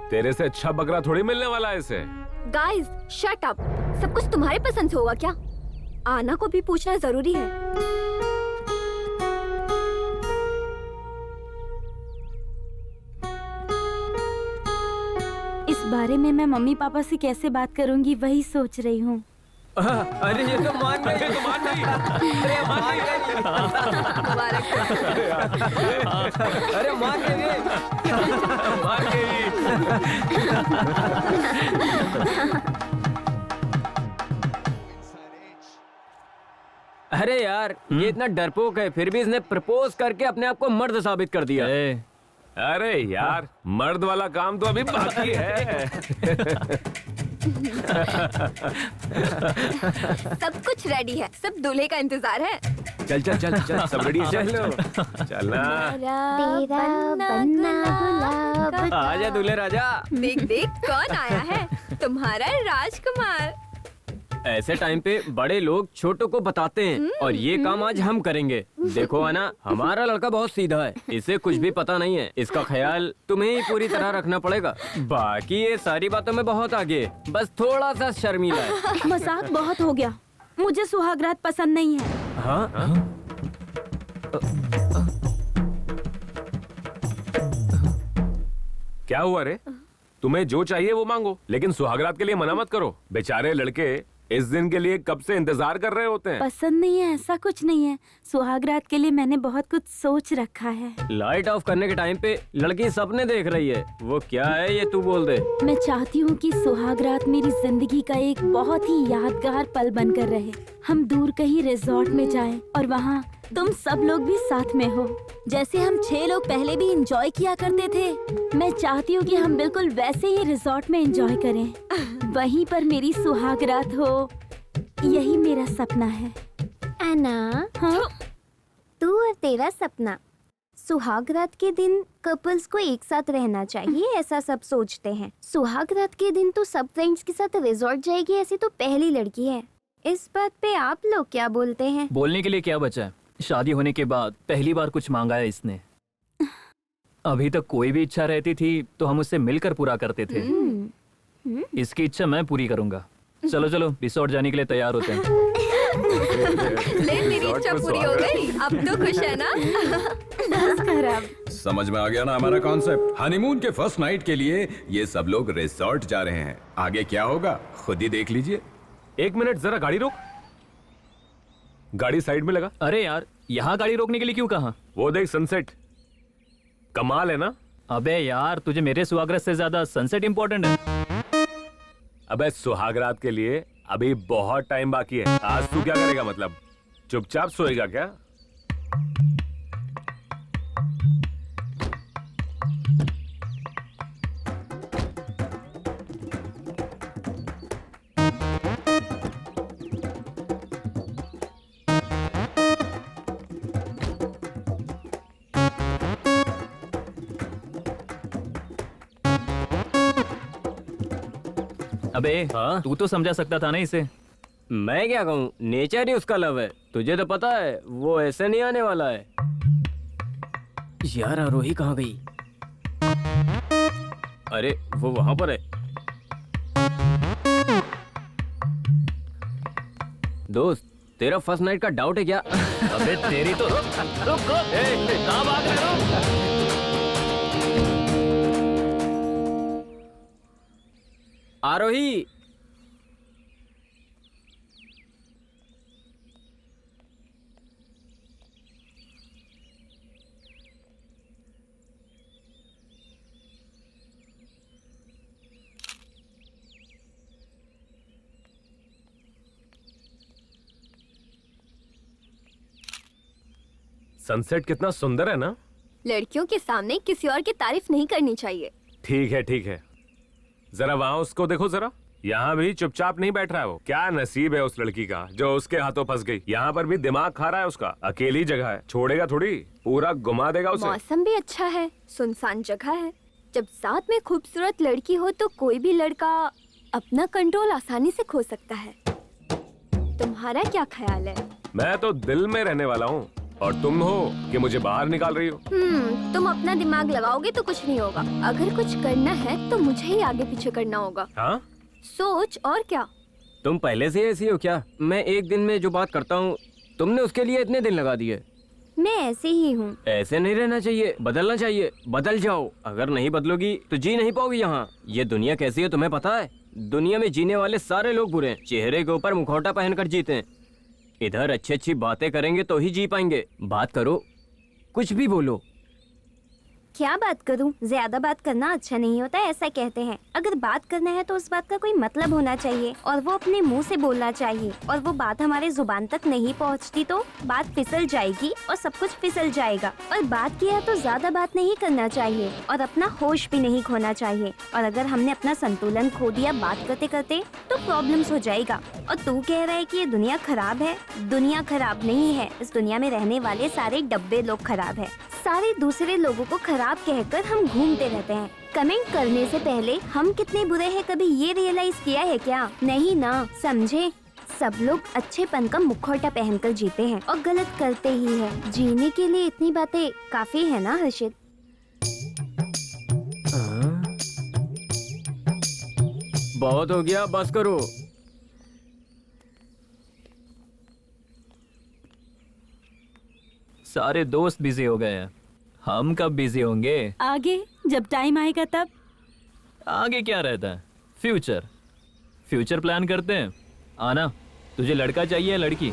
तेरे से अच्छा बकरा थोड़ी मिलने वाला है इसे। Guys shut up. सब कुछ तुम्हारे पसंद से होगा क्या? आना को भी पूछना जरूरी है। इस बारे में मैं मम्मी पापा से कैसे बात करूंगी वही सोच रही हूँ। अरे ये तो मान गई, ये तो मान गई। अरे मान गई। मुबारक। अरे मान गई, मान गई। अरे यार ये इतना डरपोक है फिर भी इसने प्रपोज करके अपने आप को मर्द साबित कर दिया। अरे यार, मर्द वाला काम तो अभी बाकी है। सब कुछ रेडी है, सब दूल्हे का इंतजार है। चल चल चल चल, सब रेडी है, चलो चलना। तेरा बनना गुलाब। आजा दूल्हे राजा। देख देख कौन आया है, तुम्हारा राजकुमार। ऐसे टाइम पे बड़े लोग छोटों को बताते हैं और ये काम आज हम करेंगे। देखो आना, हमारा लड़का बहुत सीधा है, इसे कुछ भी पता नहीं है, इसका ख्याल तुम्हें ही पूरी तरह रखना पड़ेगा। बाकी ये सारी बातों में बहुत आगे है, बस थोड़ा सा शर्मीला है। मजाक बहुत हो गया, मुझे सुहागरात पसंद नहीं है। हाँ? क्या हुआ रे? तुम्हें जो चाहिए वो मांगो, लेकिन सुहागरात के लिए मना मत करो। बेचारे लड़के इस दिन के लिए कब से इंतजार कर रहे होते हैं। पसंद नहीं है ऐसा कुछ नहीं है, सुहागरात के लिए मैंने बहुत कुछ सोच रखा है। लाइट ऑफ करने के टाइम पे लड़की सपने देख रही है, वो क्या है ये तू बोल दे। मैं चाहती हूँ कि सुहागरात मेरी जिंदगी का एक बहुत ही यादगार पल बनकर रहे। हम दूर कहीं रिजॉर्ट में जाएं और वहाँ तुम सब लोग भी साथ में हो, जैसे हम 6 लोग पहले भी एंजॉय किया करते थे। मैं चाहती हूँ कि हम बिल्कुल वैसे ही रिजॉर्ट में एंजॉय करें, वहीं पर मेरी सुहागरात हो, यही मेरा सपना है। अन्ना, हाँ? तू और तेरा सपना। सुहागरात के दिन कपल्स को एक साथ रहना चाहिए, ऐसा सब सोचते हैं। सुहागरात के दिन तो सब फ्रेंड्स के साथ रिजॉर्ट जाएगी, ऐसी तो पहली लड़की है। इस बात पे आप लोग क्या बोलते हैं? बोलने के लिए क्या बचा है? शादी होने के बाद पहली बार कुछ मांगा है इसने। अभी तक कोई भी इच्छा रहती थी तो हम उससे मिलकर पूरा करते थे। इसकी इच्छा मैं पूरी करूंगा। चलो चलो रिसोर्ट जाने के लिए तैयार होते हैं। ले मेरी इच्छा पूरी हो गई, अब तो खुश है ना? बस कर अब। समझ में आ गया ना हमारा कॉन्सेप्ट। हनीमून के फर्स्ट नाइट के लिए ये सब लोग रिसोर्ट जा रहे हैं। आगे क्या होगा खुद ही देख लीजिए। 1 मिनट, जरा गाड़ी रोक। गाड़ी साइड में लगा। अरे यार, यहाँ गाड़ी रोकने के लिए क्यों कहा? वो देख सनसेट, कमाल है ना। अबे यार, तुझे मेरे सुहागरात से ज्यादा सनसेट इंपॉर्टेंट है। अबे सुहागरात के लिए अभी बहुत टाइम बाकी है। आज तू क्या करेगा? मतलब चुपचाप सोएगा क्या? अबे हाँ? तू तो समझा सकता था ना इसे। मैं क्या कहूँ, नेचर ही उसका लव है। तुझे तो पता है वो ऐसे नहीं आने वाला है। यार आरोही कहाँ गई? अरे वो वहां पर है। दोस्त, तेरा फर्स्ट नाइट का डाउट है क्या? अबे तेरी तो रुक रुक रुक, कहाँ भाग रहे हो? आरोही, सनसेट कितना सुंदर है ना। लड़कियों के सामने किसी और की तारीफ नहीं करनी चाहिए। ठीक है ठीक है, जरा वहां उसको देखो जरा। यहाँ भी चुपचाप नहीं बैठ रहा है वो। क्या नसीब है उस लड़की का जो उसके हाथों फंस गई। यहाँ पर भी दिमाग खा रहा है उसका। अकेली जगह है, छोड़ेगा थोड़ी, पूरा घुमा देगा उसे। मौसम भी अच्छा है, सुनसान जगह है। जब साथ में खूबसूरत लड़की हो तो कोई भी लड़का अपना कंट्रोल आसानी से खो सकता है। तुम्हारा क्या ख्याल है? मैं तो दिल में रहने वाला हूँ और तुम हो कि मुझे बाहर निकाल रही हो। तुम अपना दिमाग लगाओगे तो कुछ नहीं होगा। अगर कुछ करना है तो मुझे ही आगे पीछे करना होगा। हाँ? सोच, और क्या। तुम पहले से ऐसी हो क्या? मैं एक दिन में जो बात करता हूँ तुमने उसके लिए इतने दिन लगा दिए। मैं ऐसे ही हूँ। ऐसे नहीं रहना चाहिए, बदलना चाहिए। बदल जाओ। अगर नहीं बदलोगी तो जी नहीं पाओगी यहाँ। ये दुनिया कैसी है तुम्हें पता है? दुनिया में जीने वाले सारे लोग बुरे हैं। चेहरे के ऊपर मुखौटा पहनकर जीते हैं। इधर अच्छी अच्छी बातें करेंगे तो ही जी पाएंगे। बात करो, कुछ भी बोलो। क्या बात करूं? ज्यादा बात करना अच्छा नहीं होता है, ऐसा कहते हैं। अगर बात करना है तो उस बात का कोई मतलब होना चाहिए और वो अपने मुंह से बोलना चाहिए। और वो बात हमारे जुबान तक नहीं पहुंचती तो बात फिसल जाएगी और सब कुछ फिसल जाएगा। और बात किया तो ज्यादा बात नहीं करना चाहिए और अपना होश भी नहीं खोना चाहिए। और अगर हमने अपना संतुलन खो दिया बात करते करते तो प्रॉब्लम्स हो जाएगा। और तू कह रहा है कि ये दुनिया खराब है। दुनिया खराब नहीं है, इस दुनिया में रहने वाले सारे डब्बे लोग खराब है। सारे दूसरे लोगों को खराब कहकर हम घूमते रहते हैं। कमेंट करने से पहले हम कितने बुरे हैं कभी ये रियलाइज किया है क्या? नहीं ना, समझे? सब लोग अच्छेपन का मुखौटा पहनकर जीते हैं और गलत करते ही हैं। जीने के लिए इतनी बातें काफी है ना हर्षित? बहुत हो गया, बस करो। सारे दोस्त बिजी हो गए हैं, हम कब बिजी होंगे? आगे जब टाइम आएगा तब। आगे क्या रहता है? फ्यूचर प्लान करते हैं। आना, तुझे लड़का चाहिए या लड़की?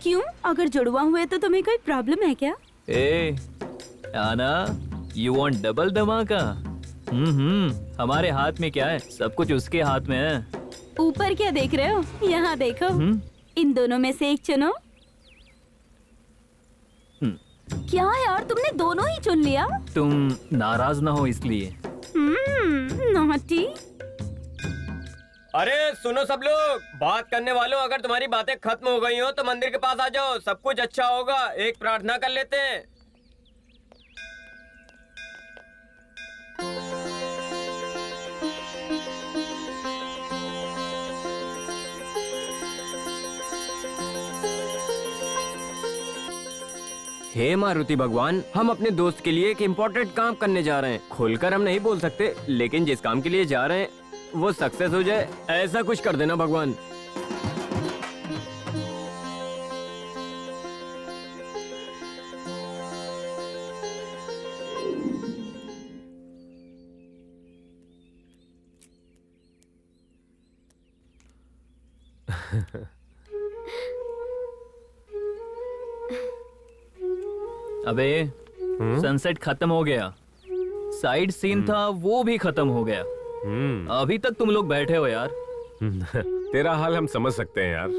क्यों? अगर जुड़वा हुए तो तुम्हें कोई प्रॉब्लम है क्या? ए आना, यू वांट डबल धमाका? हमारे हाथ में क्या है? सब कुछ उसके हाथ में है। ऊपर क्या देख रहे हो? यहाँ देखो। इन दोनों में से एक चुनो। क्या यार, तुमने दोनों ही चुन लिया? तुम नाराज ना हो इसलिए। नॉटी। अरे सुनो सब लोग, बात करने वालों, अगर तुम्हारी बातें खत्म हो गई हो तो मंदिर के पास आ जाओ। सब कुछ अच्छा होगा। एक प्रार्थना कर लेते हैं। हे मारुति भगवान, हम अपने दोस्त के लिए एक इम्पोर्टेंट काम करने जा रहे हैं। खुलकर हम नहीं बोल सकते, लेकिन जिस काम के लिए जा रहे हैं वो सक्सेस हो जाए, ऐसा कुछ कर देना भगवान। अबे सनसेट खत्म हो गया, साइड सीन था वो भी खत्म हो गया। अभी तक तुम लोग बैठे हो यार। तेरा हाल हम समझ सकते हैं यार।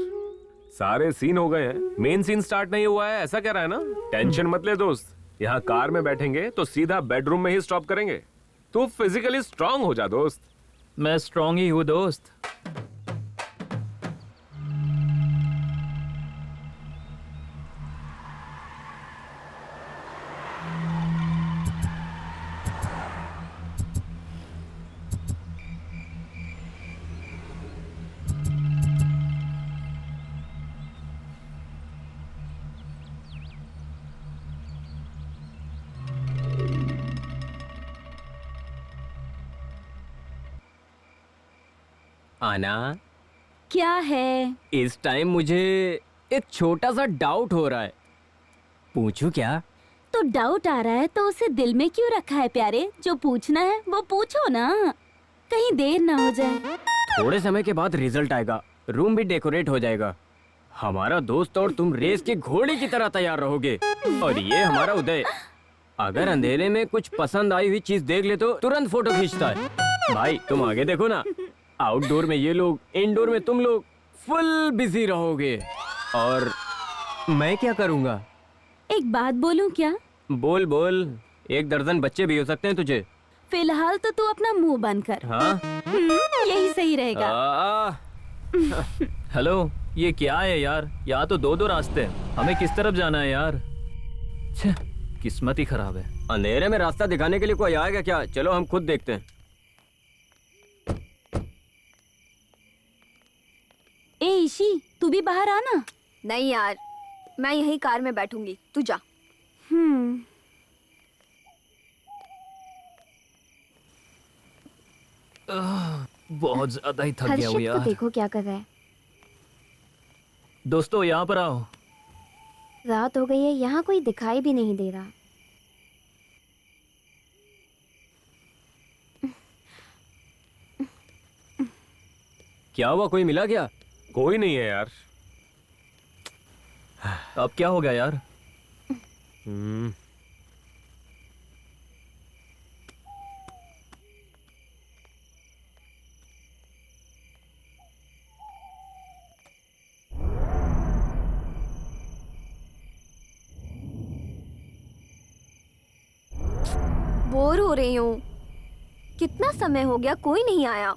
सारे सीन हो गए हैं, मेन सीन स्टार्ट नहीं हुआ है, ऐसा कह रहा है ना? टेंशन मत ले दोस्त, यहाँ कार में बैठेंगे तो सीधा बेडरूम में ही स्टॉप करेंगे। तू फिजिकली स्ट्रांग हो जा दोस्त। मैं स्ट्रांग ही हूँ दोस्त। आना, क्या है? इस टाइम मुझे एक छोटा सा डाउट हो रहा है, पूछूं क्या? तो डाउट आ रहा है तो उसे दिल में क्यों रखा है प्यारे? जो पूछना है वो पूछो ना, कहीं देर ना हो जाए। थोड़े समय के बाद रिजल्ट आएगा, रूम भी डेकोरेट हो जाएगा, हमारा दोस्त और तुम रेस के घोड़े की तरह तैयार रहोगे। और ये हमारा उदय, अगर अंधेरे में कुछ पसंद आई हुई चीज देख ले तो तुरंत फोटो खींचता है। भाई तुम आगे देखो ना, आउटडोर में ये लोग, इंडोर में तुम लोग फुल बिजी रहोगे। और मैं क्या करूँगा? एक बात बोलूं क्या? बोल बोल, 1 दर्जन बच्चे भी हो सकते हैं तुझे। फिलहाल तो तू अपना मुंह बंद कर। हाँ? यही सही रहेगा। हेलो, ये क्या है यार? यहाँ तो 2-2 रास्ते हैं, हमें किस तरफ जाना है यार? छे, किस्मत ही खराब है। अंधेरे में रास्ता दिखाने के लिए कोई आएगा क्या? चलो हम खुद देखते हैं। ए ईशी, तू भी बाहर आना। नहीं यार, मैं यही कार में बैठूंगी, तू जा। बहुत ज्यादा ही थक गया हूँ हर्षित को यार। देखो क्या कर रहा है। दोस्तों यहाँ पर आओ। रात हो गई है, यहाँ कोई दिखाई भी नहीं दे रहा। क्या हुआ, कोई मिला क्या? कोई नहीं है यार। अब क्या हो गया यार? बोर हो रही हूँ, कितना समय हो गया कोई नहीं आया,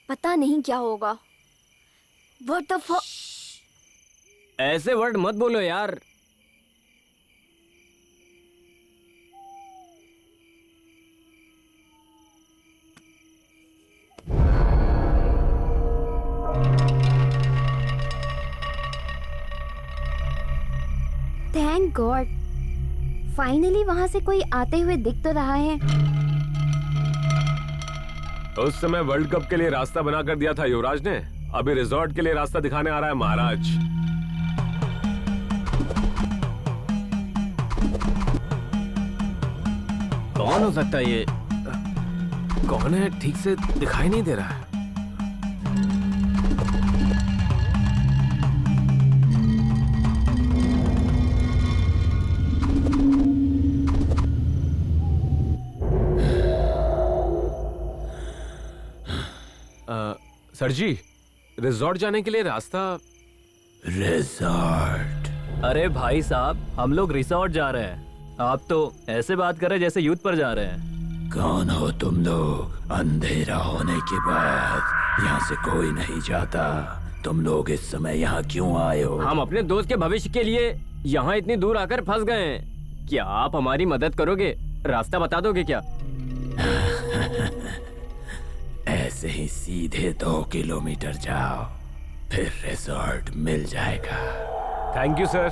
पता नहीं क्या होगा। What the fuck? ऐसे वर्ड मत बोलो यार। थैंक गॉड, फाइनली वहां से कोई आते हुए दिख तो रहा है। उस समय वर्ल्ड कप के लिए रास्ता बना कर दिया था युवराज ने, अभी रिजॉर्ट के लिए रास्ता दिखाने आ रहा है महाराज। कौन हो सकता है ये? कौन है ठीक से दिखाई नहीं दे रहा है। सर जी, रिजॉर्ट जाने के लिए रास्ता। रिजॉर्ट? अरे भाई साहब, हम लोग रिसोर्ट जा रहे हैं, आप तो ऐसे बात कर रहे जैसे युद्ध पर जा रहे हैं। कौन हो तुम लोग? अंधेरा होने के बाद यहाँ से कोई नहीं जाता। तुम लोग इस समय यहाँ क्यों आए हो? हम अपने दोस्त के भविष्य के लिए यहाँ इतनी दूर आकर फंस गए हैं। क्या आप हमारी मदद करोगे? रास्ता बता दोगे क्या? ऐसे ही सीधे 2 किलोमीटर जाओ, फिर रिजॉर्ट मिल जाएगा। थैंक यू सर,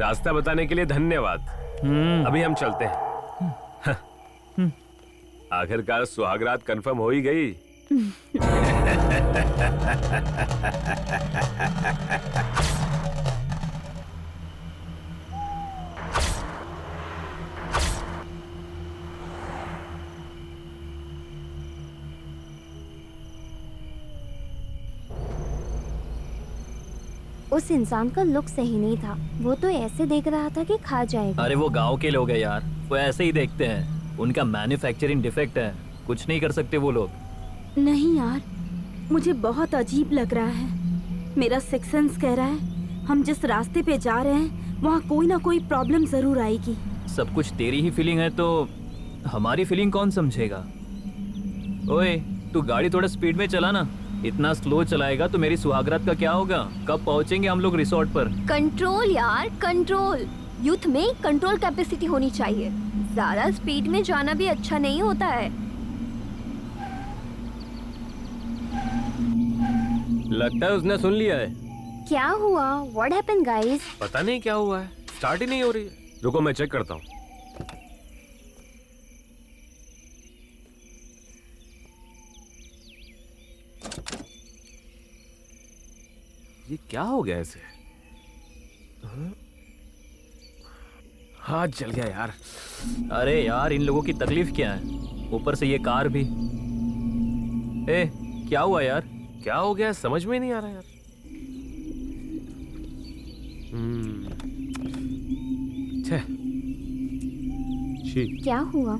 रास्ता बताने के लिए धन्यवाद। अभी हम चलते हैं। आखिरकार सुहागरात कंफर्म हो ही गई। उस इंसान का लुक सही नहीं था। वो तो ऐसे देख रहा था कि खा जाएगा। अरे वो गांव के लोग हैं यार, वो ऐसे ही देखते हैं। उनका मैन्युफैक्चरिंग डिफेक्ट है, कुछ नहीं कर सकते वो लोग। नहीं यार, मुझे बहुत अजीब लग रहा है। मेरा सिक्स सेंस कह रहा है हम जिस रास्ते पे जा रहे हैं वहाँ कोई ना कोई प्रॉब्लम जरूर आएगी। सब कुछ तेरी ही फीलिंग है तो हमारी फीलिंग कौन समझेगा? ओए, तू गाड़ी थोड़ा स्पीड में चला ना। इतना स्लो चलाएगा तो मेरी सुहागरात का क्या होगा? कब पहुंचेंगे हम लोग रिसोर्ट पर? कंट्रोल यार, कंट्रोल। यूथ में कंट्रोल कैपेसिटी होनी चाहिए। ज्यादा स्पीड में जाना भी अच्छा नहीं होता है। लगता है उसने सुन लिया है। क्या हुआ? What happened, guys? पता नहीं क्या हुआ है, स्टार्ट ही नहीं हो रही है। रुको मैं चेक करता हूँ। ये क्या हो गया ऐसे? हाथ जल गया यार। अरे यार, इन लोगों की तकलीफ क्या है? ऊपर से ये कार भी। ए, क्या हुआ यार? क्या हो गया समझ में ही नहीं आ रहा यार। क्या हुआ?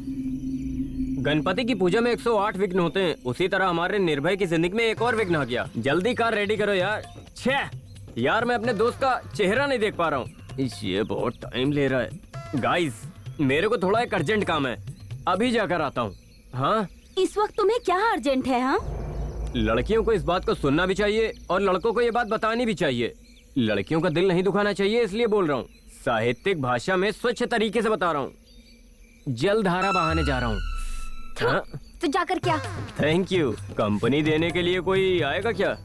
गणपति की पूजा में 108 विघ्न होते हैं, उसी तरह हमारे निर्भय की जिंदगी में एक और विघ्न आ गया। जल्दी कार रेडी करो यार। छे यार, मैं अपने दोस्त का चेहरा नहीं देख पा रहा हूँ। ये बहुत टाइम ले रहा है। गाइस, मेरे को थोड़ा एक अर्जेंट काम है, अभी जाकर आता हूँ। हाँ, इस वक्त तुम्हें क्या अर्जेंट है? हाँ, लड़कियों को इस बात को सुनना भी चाहिए और लड़कों को ये बात बतानी भी चाहिए। लड़कियों का दिल नहीं दुखाना चाहिए, इसलिए बोल रहा हूँ। साहित्यिक भाषा में स्वच्छ तरीके से बता रहा हूँ। जलधारा बहाने जा रहा हूँ। हाँ? तो जाकर क्या? Thank you. कंपनी देने के लिए कोई आएगा क्या?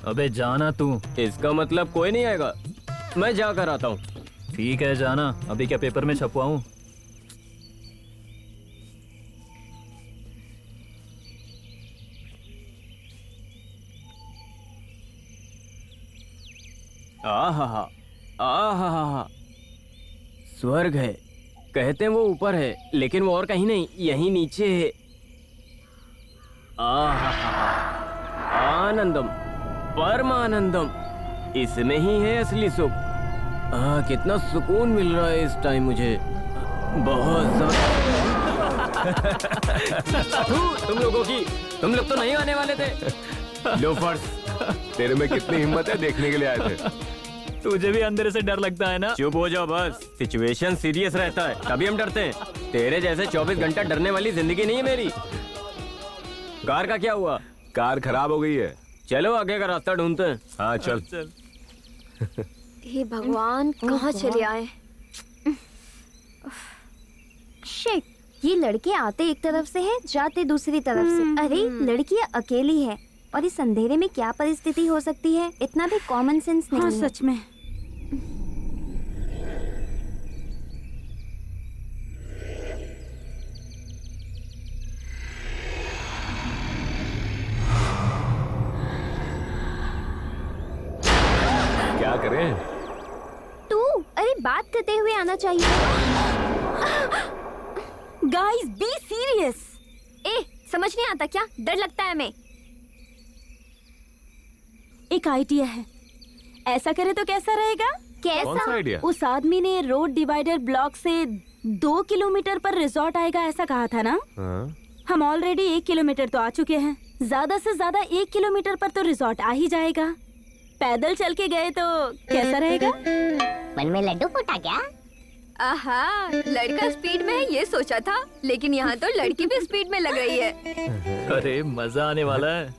अबे जाना तू। इसका मतलब कोई नहीं आएगा। मैं जाकर आता हूँ। ठीक है, जाना। अभी क्या पेपर में छपवाऊं? आहा आहा, स्वर्ग है। कहते हैं वो ऊपर है, लेकिन वो और कहीं नहीं, यहीं नीचे है। आहा, आनंदम, परमानंदम, इसमें ही है असली सुख। कितना सुकून मिल रहा है इस टाइम मुझे, बहुत ज्यादा। तुम लोगों की, तुम लोग तो नहीं आने वाले थे। लोफर्स। तेरे में कितनी हिम्मत है, देखने के लिए आए थे। तुझे भी अंदर से डर लगता है ना? चुप हो जाओ बस। सिचुएशन सीरियस रहता है तभी हम डरते हैं। तेरे जैसे 24 घंटा डरने वाली जिंदगी नहीं है मेरी। कार का क्या हुआ? कार खराब हो गई है। चलो आगे का रास्ता ढूंढते हैं। हाँ चल। हे भगवान, कहाँ चले आए? शिट, ये लड़के आते एक तरफ से है, जाते दूसरी तरफ से। अरे लड़की अकेली है और इस अंधेरे में क्या परिस्थिति हो सकती है? इतना भी कॉमन सेंस नहीं हाँ, है। सच में। क्या करें? तू, अरे बात करते हुए आना चाहिए। Guys, be serious. ए, समझ नहीं आता क्या? डर लगता है हमें। एक आइडिया है, ऐसा करे तो कैसा रहेगा? कौन सा कैसा? आइडिया? उस आदमी ने रोड डिवाइडर ब्लॉक से 2 किलोमीटर पर रिजॉर्ट आएगा ऐसा कहा था ना? हाँ? हम ऑलरेडी 1 किलोमीटर तो आ चुके हैं। ज्यादा से ज्यादा 1 किलोमीटर पर तो रिजॉर्ट आ ही जाएगा। पैदल चल के गए तो कैसा रहेगा? मन में लड्डू फूटा क्या? आहा, लड़का स्पीड में है ये सोचा था, लेकिन यहाँ तो लड़की भी स्पीड में लग रही है। अरे मजा आने वाला है।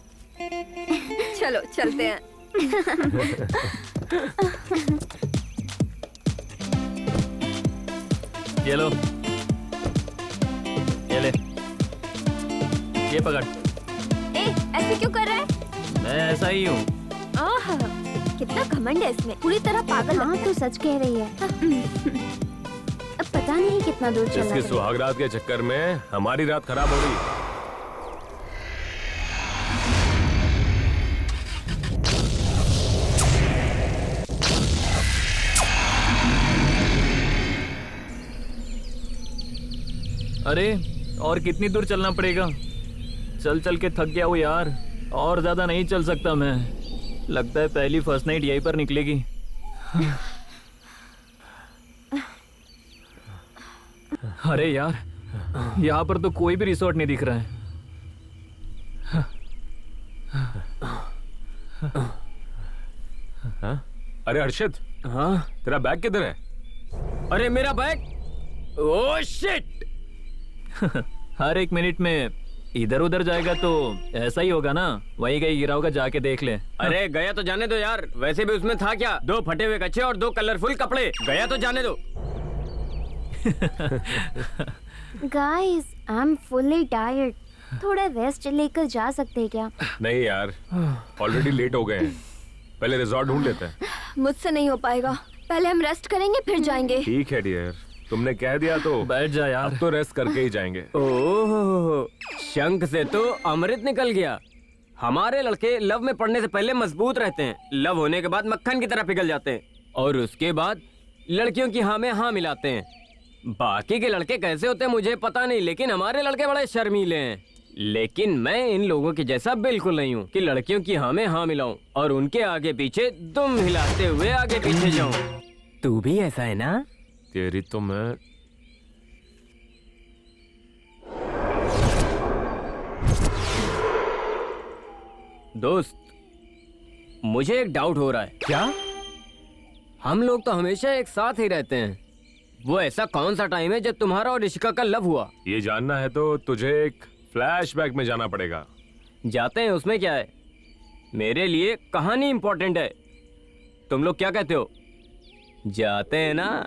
चलो चलते हैं। ये लो, ये ले, ये पकड़। ए, ऐसे क्यों कर रहा है? मैं ऐसा ही हूँ। आहा, कितना घमंड है इसमें, पूरी तरह पागल। हाँ, तू सच कह रही है। अब पता नहीं कितना दूर चलना इसके पड़ेगा। सुहागरात के चक्कर में हमारी रात खराब हो गई। अरे और कितनी दूर चलना पड़ेगा? चल चल के थक गया हूँ यार, और ज्यादा नहीं चल सकता मैं। लगता है पहली फर्स्ट नाइट यहीं पर निकलेगी। अरे यार, यहाँ पर तो कोई भी रिसोर्ट नहीं दिख रहा है। हाँ? अरे हर्षित, हाँ? तेरा बैग किधर है? अरे मेरा बैग! Oh shit! हर एक मिनट में इधर उधर जाएगा तो ऐसा ही होगा ना। वहीं कहीं गिरा होगा, जाके देख ले। अरे गया तो जाने दो यार। वैसे भी उसमें था क्या? 2 फटे हुए कच्चे और 2 कलरफुल कपड़े। गया तो जाने दो। Guys, I am fully tired. थोड़ा रेस्ट लेकर जा सकते हैं क्या? नहीं यार, ऑलरेडी लेट हो गए हैं। पहले रिजॉर्ट ढूंढ लेते हैं। मुझसे नहीं हो पाएगा। पहले हम रेस्ट करेंगे फिर जाएंगे। ठीक है डियर, तुमने कह दिया तो बैठ जा यार। अब तो रेस्ट करके ही जाएंगे। ओह, शंख से तो अमृत निकल गया। हमारे लड़के लव में पड़ने से पहले मजबूत रहते हैं। लव होने के बाद मक्खन की तरह पिघल जाते हैं और उसके बाद लड़कियों की हाँ में हाँ मिलाते हैं। बाकी के लड़के कैसे होते हैं मुझे पता नहीं, लेकिन हमारे लड़के बड़े शर्मीले हैं। लेकिन मैं इन लोगों के जैसा बिल्कुल नहीं हूँ कि लड़कियों की हाँ में हाँ मिलाऊं और उनके आगे पीछे दुम हिलाते हुए आगे पीछे जाऊं। तू भी ऐसा है ना? तेरी तो मैं दोस्त, मुझे एक डाउट हो रहा है। क्या? हम लोग तो हमेशा एक साथ ही रहते हैं। वो ऐसा कौन सा टाइम है जब तुम्हारा और ऋषिका का लव हुआ? ये जानना है तो तुझे एक फ्लैशबैक में जाना पड़ेगा। जाते हैं, उसमें क्या है? मेरे लिए कहानी इंपॉर्टेंट है। तुम लोग क्या कहते हो? जाते हैं ना?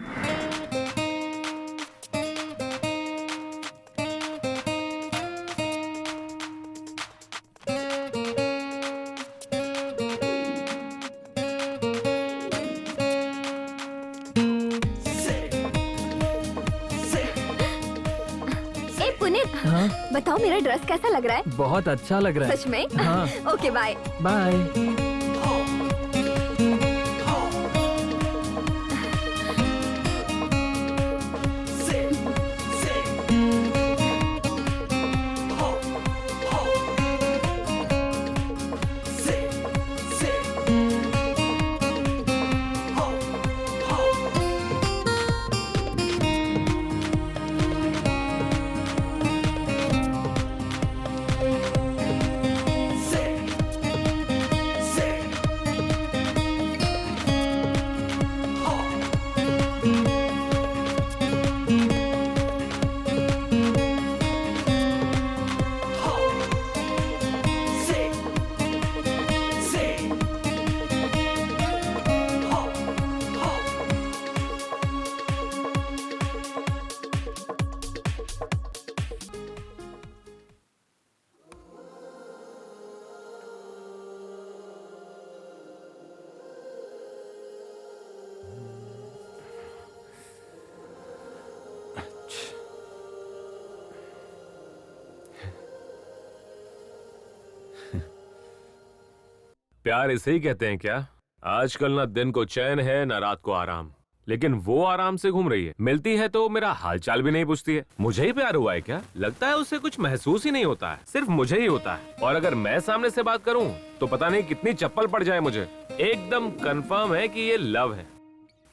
बताओ मेरा ड्रेस कैसा लग रहा है? बहुत अच्छा लग रहा है। सच में? हाँ। Okay bye. बाय। प्यार इसे ही कहते हैं क्या? आजकल ना दिन को चैन है ना रात को आराम, लेकिन वो आराम से घूम रही है। मिलती है तो मेरा हालचाल भी नहीं पूछती है। मुझे ही प्यार हुआ है क्या? लगता है उसे कुछ महसूस ही नहीं होता है, सिर्फ मुझे ही होता है। और अगर मैं सामने से बात करूं तो पता नहीं कितनी चप्पल पड़ जाए मुझे। एकदम कंफर्म है कि ये लव है।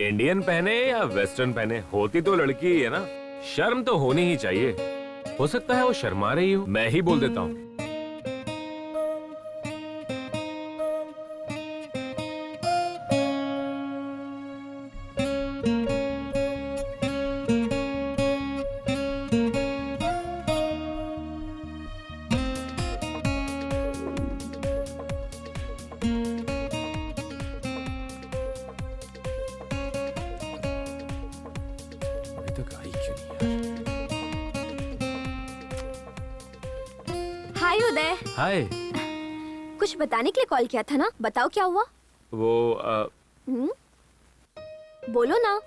इंडियन पहने या वेस्टर्न पहने, होती तो लड़की ही है ना। शर्म तो होनी ही चाहिए। हो सकता है वो शर्मा रही हो, मैं ही बोल देता हूँ। हाय उदय। हाय। कुछ बताने के लिए कॉल किया था ना? बताओ क्या हुआ? वो बोलो ना,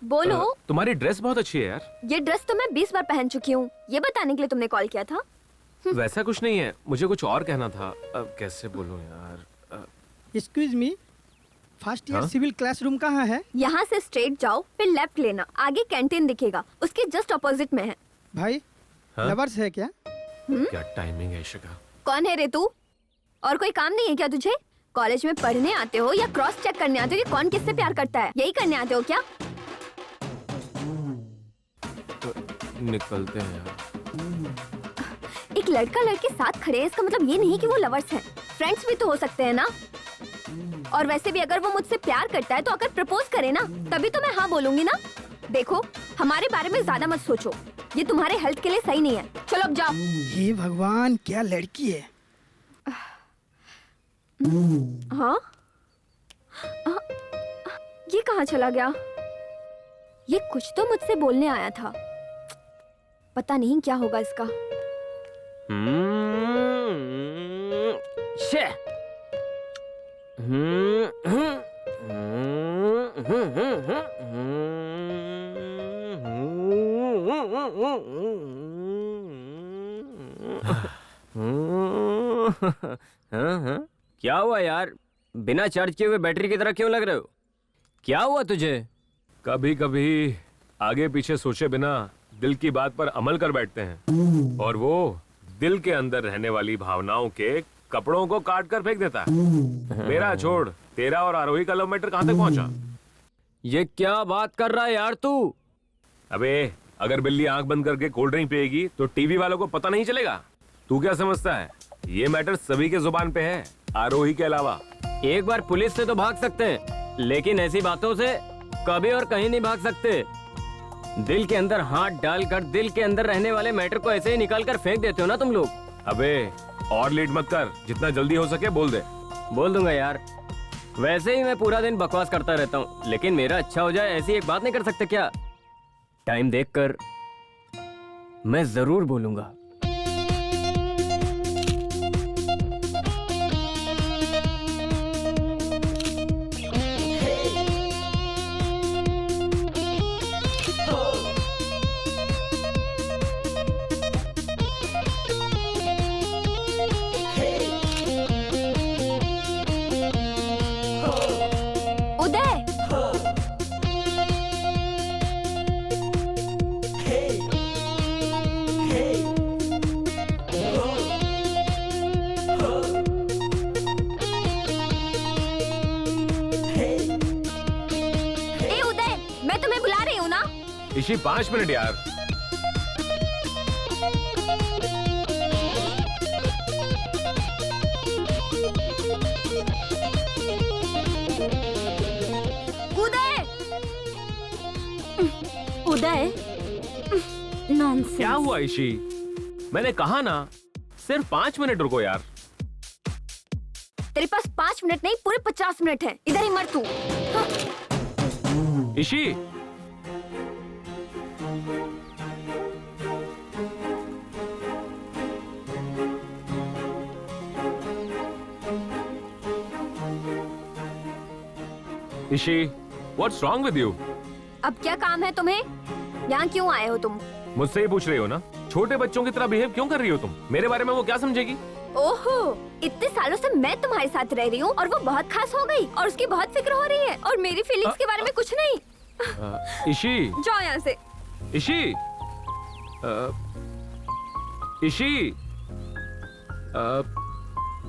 बोलो। तुम्हारी ड्रेस बहुत अच्छी है यार। ये ड्रेस तो मैं 20 बार पहन चुकी हूँ। ये बताने के लिए तुमने कॉल किया था? वैसा कुछ नहीं है, मुझे कुछ और कहना था। अब कैसे बोलूं यार। एक्सक्यूज मी, फर्स्ट ईयर हाँ? सिविल क्लासरूम कहाँ है? यहाँ से स्ट्रेट जाओ, फिर लेफ्ट लेना, आगे कैंटीन दिखेगा, उसके जस्ट अपोजिट में है। भाई, हाँ? लवर्स है क्या? क्या टाइमिंग है शिखा। कौन है रे तू? और कोई काम नहीं है क्या तुझे? कॉलेज में पढ़ने आते हो या क्रॉस चेक करने आते हो कि कौन किससे प्यार करता है? यही करने आते हो क्या? निकलते हैं यार। एक लड़का लड़के साथ खड़े हैं, इसका मतलब ये नहीं कि वो लवर्स हैं। फ्रेंड्स भी तो हो सकते हैं ना। और वैसे भी अगर वो मुझसे प्यार करता है तो अगर प्रपोज करे ना, तभी तो मैं हाँ बोलूंगी ना। देखो, हमारे बारे में ज्यादा मत सोचो, ये तुम्हारे हेल्थ के लिए सही नहीं है। चलो अब जाओ। हे भगवान, क्या लड़की है। हाँ? ये कहाँ चला गया? ये कुछ तो मुझसे बोलने आया था, पता नहीं क्या होगा इसका। शे। क्या हुआ यार? बिना चार्ज किए हुए बैटरी की तरह क्यों लग रहे हो? क्या हुआ तुझे? कभी कभी आगे पीछे सोचे बिना दिल की बात पर अमल कर बैठते हैं, और वो दिल के अंदर रहने वाली भावनाओं के कपड़ों को काट कर फेंक देता है। मेरा छोड़, तेरा और आरोही का लव मैटर कहां तक पहुंचा? ये क्या बात कर रहा है यार तू? अबे, अगर बिल्ली आंख बंद करके कोल्ड ड्रिंक पिएगी तो टीवी वालों को पता नहीं चलेगा? तू क्या समझता है ये मैटर सभी के जुबान पे है, आरोही के अलावा? एक बार पुलिस से तो भाग सकते हैं, लेकिन ऐसी बातों से कभी और कहीं नहीं भाग सकते। दिल के अंदर हाथ डालकर दिल के अंदर रहने वाले मैटर को ऐसे ही निकाल कर फेंक देते हो ना तुम लोग। अबे और लेट मत कर, जितना जल्दी हो सके बोल दे। बोल दूंगा यार। वैसे ही मैं पूरा दिन बकवास करता रहता हूँ, लेकिन मेरा अच्छा हो जाए ऐसी एक बात नहीं कर सकते क्या? टाइम देखकर मैं जरूर बोलूंगा। इसी 5 मिनट यार। उदय, नॉनसेंस। क्या हुआ इशी? मैंने कहा ना सिर्फ 5 मिनट रुको यार। तेरे पास 5 मिनट नहीं, पूरे 50 मिनट हैं। इधर ही मर तू। हाँ। Ishi, Ishi, what's wrong with you? अब क्या काम है तुम्हें? यहाँ क्यों आए हो तुम? मुझसे ही पूछ रही हो ना? छोटे बच्चों की तरह बिहेव क्यों कर रही हो तुम? मेरे बारे में वो क्या समझेगी? ओहो, इतने सालों से मैं तुम्हारे साथ रह रही हूँ और वो बहुत खास हो गई और उसकी बहुत फिक्र हो रही है और मेरी फीलिंग्स के बारे में कुछ नहीं। इशी, जाओ यहाँ से। इशी, इशी,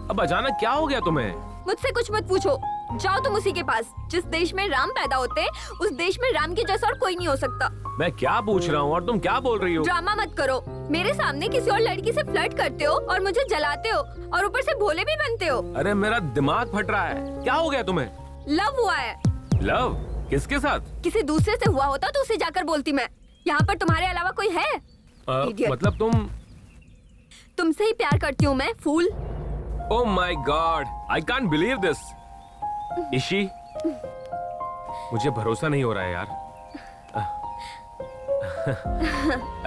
अब अचानक क्या हो गया तुम्हें? मुझसे कुछ मत पूछो, जाओ तुम उसी के पास। जिस देश में राम पैदा होते हैं, उस देश में राम के जैसा और कोई नहीं हो सकता। मैं क्या पूछ रहा हूँ और तुम क्या बोल रही हो? ड्रामा मत करो। मेरे सामने किसी और लड़की से फ्लर्ट करते हो और मुझे जलाते हो और ऊपर से भोले भी बनते हो। अरे मेरा दिमाग फट रहा है। क्या हो गया तुम्हें? लव हुआ है। लव? किसके साथ? किसी दूसरे से हुआ होता तो उसे जाकर बोलती मैं। यहाँ पर तुम्हारे अलावा कोई है? मतलब तुमसे ही प्यार करती हूँ मैं, फूल। Oh my God! I can't believe this. Ishi, मुझे भरोसा नहीं हो रहा है यार।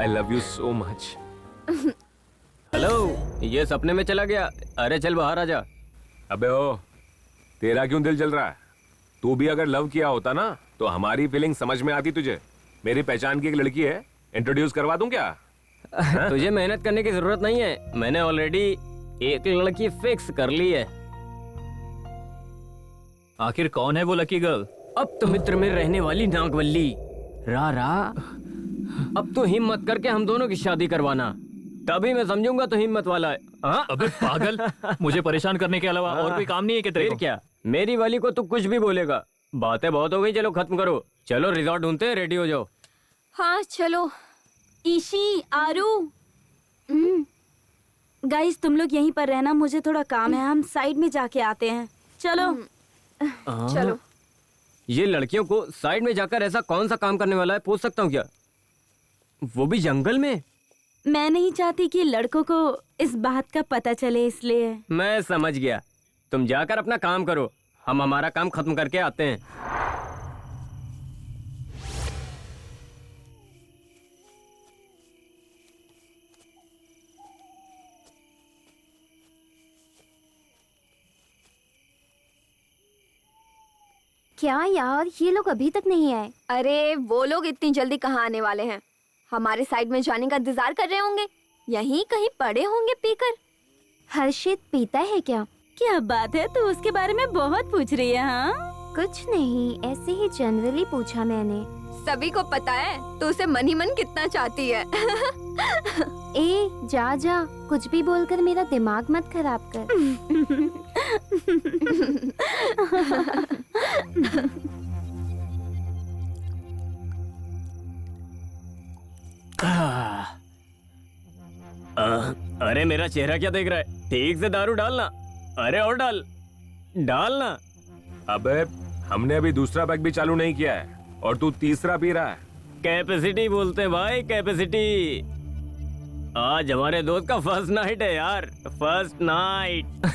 I love you so much. Hello, ये सपने में चला गया? अरे चल बाहर आजा। अबे ओ, तेरा क्यों दिल जल रहा है? तू भी अगर लव किया होता ना तो हमारी फीलिंग समझ में आती तुझे। मेरी पहचान की एक लड़की है, इंट्रोड्यूस करवा दूं क्या? तुझे मेहनत करने की जरूरत नहीं है, मैंने ऑलरेडी एक लड़की फिक्स कर ली है। आखिर कौन है वो लकी गर्ल? अब तो मित्र में रहने वाली नागवल्ली। रा अब तो हिम्मत करके हम दोनों की शादी करवाना, तभी मैं समझूंगा तो हिम्मत वाला है। हाँ? अबे पागल, मुझे परेशान करने के अलावा और कोई काम नहीं है कि तेरे फिर को? क्या, मेरी वाली को तू कुछ भी बोलेगा। बातें बहुत हो गई, चलो खत्म करो। चलो रिजॉर्ट ढूंढते हैं, रेडी हो जाओ। हाँ चलो। ईशी, आरू, गाइस तुम लोग यहीं पर रहना, मुझे थोड़ा काम है, हम साइड में जाके आते हैं। चलो। चलो। ये लड़कियों को साइड में जाकर ऐसा कौन सा काम करने वाला है, पूछ सकता हूँ क्या? वो भी जंगल में। मैं नहीं चाहती कि लड़कों को इस बात का पता चले, इसलिए। मैं समझ गया, तुम जाकर अपना काम करो, हम हमारा काम खत्म करके आते हैं। क्या यार, ये लोग अभी तक नहीं आए। अरे वो लोग इतनी जल्दी कहाँ आने वाले हैं? हमारे साइड में जाने का इंतजार कर रहे होंगे, यहीं कहीं पड़े होंगे पीकर। हर्षित पीता है क्या? क्या बात है, तू उसके बारे में बहुत पूछ रही है? हाँ, कुछ नहीं, ऐसे ही जनरली पूछा मैंने। सभी को पता है तो उसे मन ही मन कितना चाहती है। ए जा जा, कुछ भी बोलकर मेरा दिमाग मत खराब कर। अरे मेरा चेहरा क्या देख रहा है? ठीक से दारू डालना। अरे और डालना। अबे हमने अभी दूसरा बैग भी चालू नहीं किया है और तू तीसरा पी रहा है। कैपेसिटी बोलते भाई, कैपेसिटी। आज हमारे दोस्त का फर्स्ट नाइट है यार, फर्स्ट नाइट।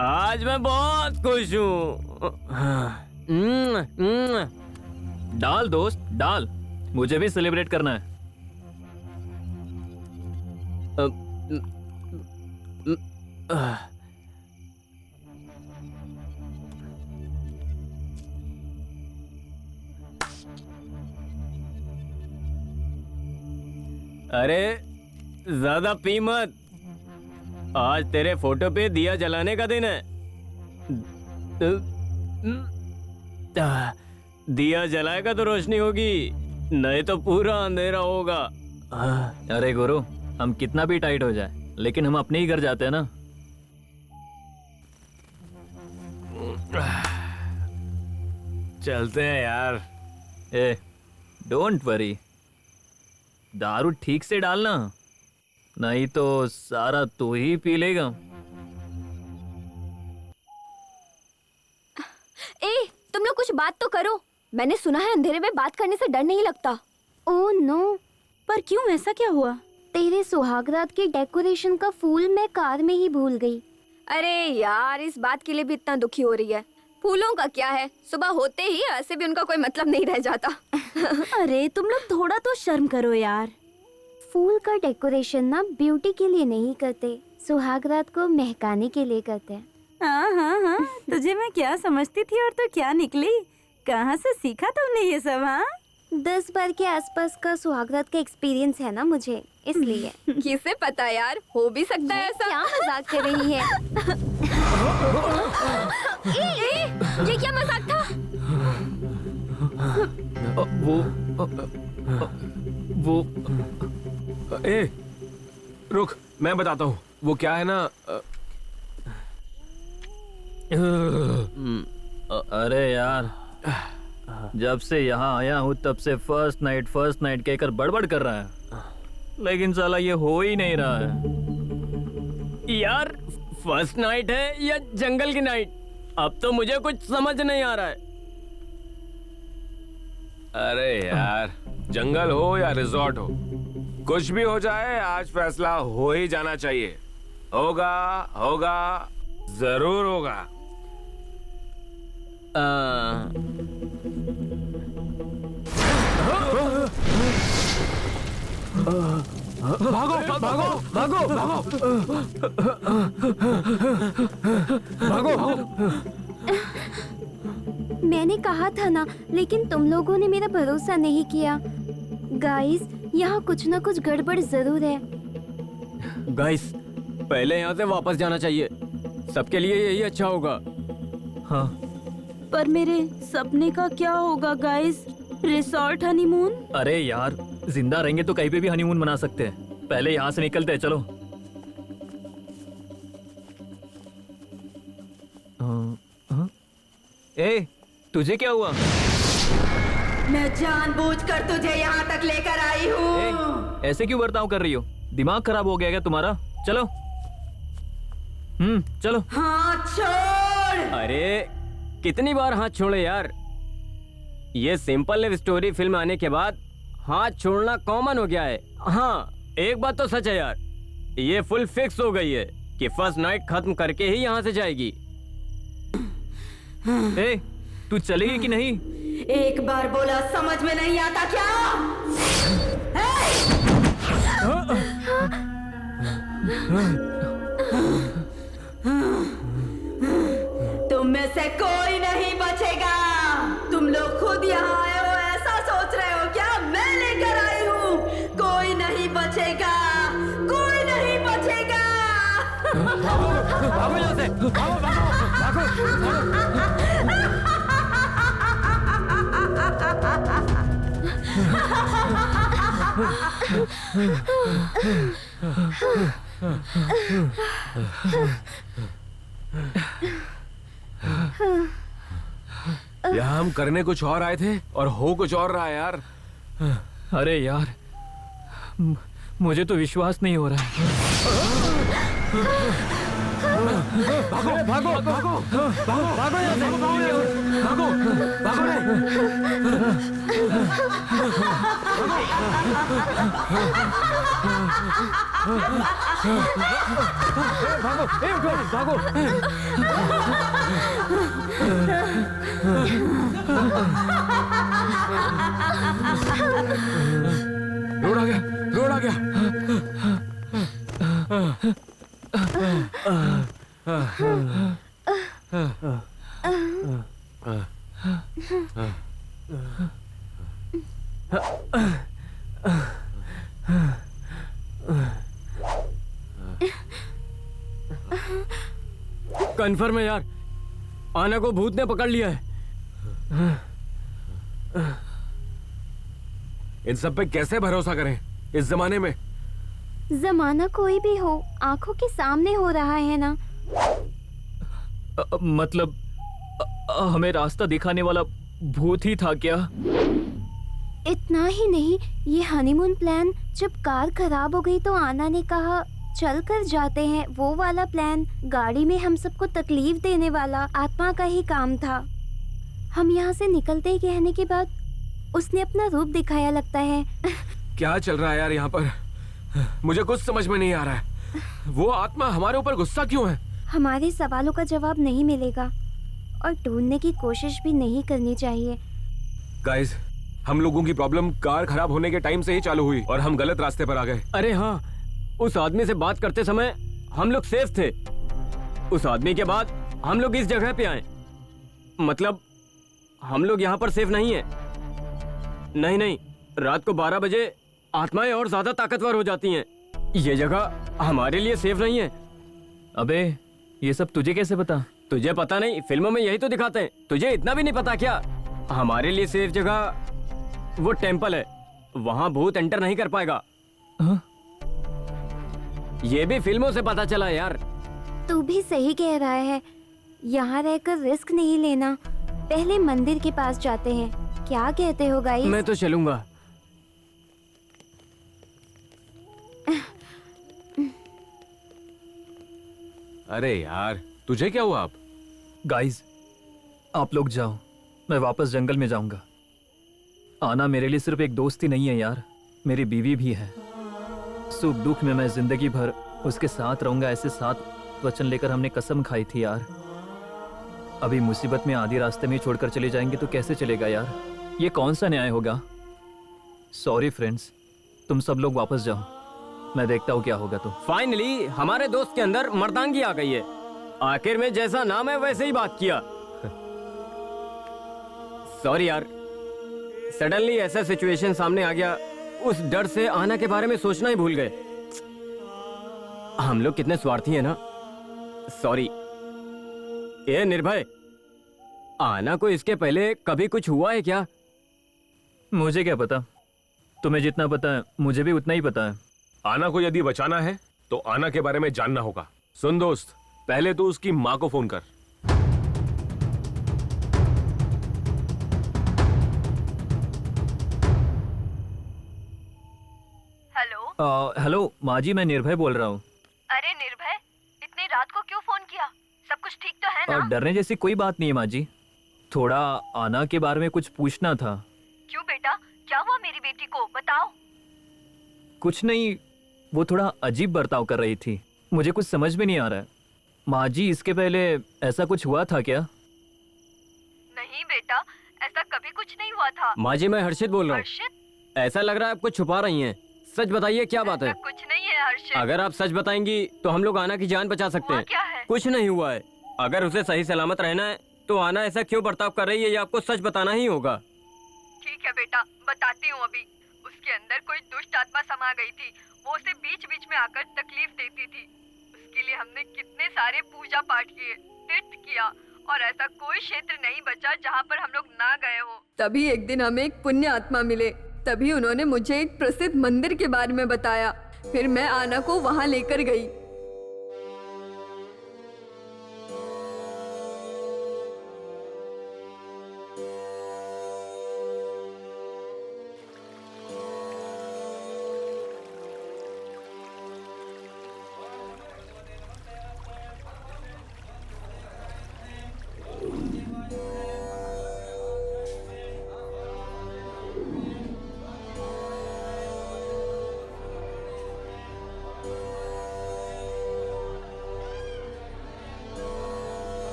आज मैं बहुत खुश हूँ। डाल दोस्त डाल, मुझे भी सेलिब्रेट करना है। अरे ज्यादा पी मत, आज तेरे फोटो पे दिया जलाने का दिन है। दिया जलाएगा तो रोशनी होगी, नहीं तो पूरा अंधेरा होगा। अरे गुरु, हम कितना भी टाइट हो जाए लेकिन हम अपने ही घर जाते हैं ना। चलते हैं यार। ए डोंट वरी, दारू ठीक से डालना, नहीं तो सारा तू ही पी लेगा। ए तुम लोग कुछ बात तो करो, मैंने सुना है अंधेरे में बात करने से डर नहीं लगता। ओह नो, पर क्यों, ऐसा क्या हुआ? तेरे सुहागरात के डेकोरेशन का फूल मैं कार में ही भूल गई। अरे यार, इस बात के लिए भी इतना दुखी हो रही है। फूलों का क्या है, सुबह होते ही ऐसे भी उनका कोई मतलब नहीं रह जाता। अरे तुम लोग थोड़ा तो शर्म करो यार। फूल का डेकोरेशन ना ब्यूटी के लिए नहीं करते, सुहागरात को महकाने के लिए करते हैं। हाँ हाँ हाँ, तुझे मैं क्या समझती थी और तू क्या निकली? कहाँ से सीखा तुमने ये सब? हाँ, 10 बार के आसपास का सुहागरात का एक्सपीरियंस है ना मुझे, इसलिए। किसे पता यार, हो भी सकता है ऐसा। क्या मजाक कर रही है? ये क्या मजाक था? वो ए रुक, मैं बताता हूँ। वो क्या है ना, अरे यार, जब से यहाँ आया हूँ तब से फर्स्ट नाइट कहकर बड़बड़ कर रहा है, लेकिन साला ये हो ही नहीं रहा है। यार फर्स्ट नाइट है या जंगल की नाइट, अब तो मुझे कुछ समझ नहीं आ रहा है। अरे यार, जंगल हो या रिजॉर्ट हो, कुछ भी हो जाए आज फैसला हो ही जाना चाहिए। होगा होगा, जरूर होगा। भागो भागो भागो भागो भागो। मैंने कहा था ना, लेकिन तुम लोगों ने मेरा भरोसा नहीं किया। गाइस, यहाँ कुछ ना कुछ गड़बड़ जरूर है। गाइस, पहले यहाँ से वापस जाना चाहिए, सबके लिए यही अच्छा होगा। हाँ, पर मेरे सपने का क्या होगा गाइस? Resort honeymoon? अरे यार, जिंदा रहेंगे तो कहीं पे भी हनीमून मना सकते हैं। पहले यहाँ से निकलते हैं, चलो। ए, तुझे क्या हुआ? मैं जानबूझकर तुझे यहाँ तक लेकर आई हूँ। ऐसे क्यों बर्ताव कर रही हो? दिमाग खराब हो गया क्या तुम्हारा? चलो। चलो। हाथ छोड़। अरे कितनी बार हाथ छोड़े यार। ये सिंपल लव स्टोरी फिल्म आने के बाद हाथ छोड़ना कॉमन हो गया है। हाँ, एक बात तो सच है यार, ये फुल फिक्स हो गई है कि फर्स्ट नाइट खत्म करके ही यहाँ से जाएगी। ए, तू चलेगी कि नहीं? एक बार बोला समझ में नहीं आता क्या? तुम में से कोई नहीं बचेगा। तुम लोग खुद यहाँ आए हो, ऐसा सोच रहे हो क्या? मैं लेकर आई हूँ। कोई नहीं बचेगा, कोई नहीं बचेगा। भागो यहाँ से, भागो भागो भागो। यहाँ हम करने कुछ और आए थे और हो कुछ और रहा है यार। अरे यार, मुझे तो विश्वास नहीं हो रहा है। भागो भागो भागो भागो भागो यहाँ से, भागो भागो भागो रोड आ गया, रोड आ गया। कन्फर्म है यार, आना को भूत ने पकड़ लिया है। इन सब पे कैसे भरोसा करें इस जमाने में? जमाना कोई भी हो, आंखों के सामने हो रहा है ना। मतलब हमें रास्ता दिखाने वाला भूत ही था क्या? इतना ही नहीं, ये हनीमून प्लान जब कार खराब हो गई तो आना ने कहा चल कर जाते हैं, वो वाला प्लान गाड़ी में हम सबको तकलीफ देने वाला आत्मा का ही काम था। हम यहाँ से निकलते ही कहने के बाद उसने अपना रूप दिखाया लगता है। क्या चल रहा है यार यहाँ पर? मुझे कुछ समझ में नहीं आ रहा है। वो आत्मा हमारे ऊपर गुस्सा क्यों है? हमारे सवालों का जवाब नहीं मिलेगा और ढूंढने की कोशिश भी नहीं करनी चाहिए। गाइस, हम लोगों की प्रॉब्लम कार खराब होने के टाइम से ही चालू हुई और हम गलत रास्ते पर आ गए। अरे हाँ, उस आदमी से बात करते समय हम लोग सेफ थे। उस आदमी के बाद हम लोग इस जगह पे आए। मतलब हम लोग यहाँ पर सेफ नहीं है। नहीं नहीं, रात को 12 बजे आत्माएं और ज्यादा ताकतवर हो जाती हैं। ये जगह हमारे लिए सेफ नहीं है। अबे, ये सब तुझे कैसे पता? तुझे पता नहीं? फिल्मों में यही तो दिखाते हैं। तुझे इतना भी नहीं पता क्या? हमारे लिए सेफ जगह वो टेम्पल है, वहाँ भूत एंटर नहीं कर पाएगा। हाँ? ये भी फिल्मों से पता चला यार। तू भी सही कह रहा है, यहाँ रहकर रिस्क नहीं लेना। पहले मंदिर के पास जाते हैं, क्या कहते हो गाइस? मैं तो चलूंगा। अरे यार, तुझे क्या हुआ? आप गाइस, आप लोग जाओ, मैं वापस जंगल में जाऊंगा। आना मेरे लिए सिर्फ एक दोस्त ही नहीं है यार, मेरी बीवी भी है। सुख दुख में मैं जिंदगी भर उसके साथ रहूंगा, ऐसे 7 वचन लेकर हमने कसम खाई थी यार। अभी मुसीबत में आधी रास्ते में छोड़कर चले जाएंगे तो कैसे चलेगा यार? ये कौन सा न्याय होगा? सॉरी फ्रेंड्स, तुम सब लोग वापस जाओ, मैं देखता हूँ क्या होगा। तो फाइनली हमारे दोस्त के अंदर मर्दांगी आ गई है। आखिर में जैसा नाम है वैसे ही बात किया। सॉरी यार, सडनली ऐसा सिचुएशन सामने आ गया, उस डर से आना के बारे में सोचना ही भूल गए। हम लोग कितने स्वार्थी हैं ना। सॉरी। ये निर्भय, आना को इसके पहले कभी कुछ हुआ है क्या? मुझे क्या पता, तुम्हें जितना पता है मुझे भी उतना ही पता है। आना को यदि बचाना है तो आना के बारे में जानना होगा। सुन दोस्त, पहले तू उसकी माँ को फोन कर। हेलो माँ जी, मैं निर्भय बोल रहा हूँ। अरे निर्भय, इतनी रात को क्यों फोन किया? सब कुछ ठीक तो है ना? डरने जैसी कोई बात नहीं है माँ जी, थोड़ा आना के बारे में कुछ पूछना था। क्यों बेटा, क्या हुआ मेरी बेटी को, बताओ। कुछ नहीं, वो थोड़ा अजीब बर्ताव कर रही थी, मुझे कुछ समझ में नहीं आ रहा है। माँ जी, इसके पहले ऐसा कुछ हुआ था क्या? नहीं बेटा, ऐसा कभी कुछ नहीं हुआ था। माँ जी, मैं हर्षित बोल रहा हूँ। हर्षित? ऐसा लग रहा है आप कुछ छुपा रही हैं। सच बताइए, क्या बात है? ऐसा कुछ नहीं है हर्षित। अगर आप सच बताएंगी तो हम लोग आना की जान बचा सकते हुआ हैं। क्या है? कुछ नहीं हुआ है। अगर उसे सही सलामत रहना है तो आना ऐसा क्यों बर्ताव कर रही है, ये आपको सच बताना ही होगा। ठीक है बेटा, बताती हूँ अभी। उसके अंदर कोई दुष्ट आत्मा समा गई थी, वो उसे बीच बीच में आकर तकलीफ देती थी। उसके लिए हमने कितने सारे पूजा पाठ किए, तीर्थ किया, और ऐसा कोई क्षेत्र नहीं बचा जहाँ पर हम लोग ना गए हो। तभी एक दिन हमें एक पुण्य आत्मा मिले, तभी उन्होंने मुझे एक प्रसिद्ध मंदिर के बारे में बताया। फिर मैं आना को वहाँ लेकर गई।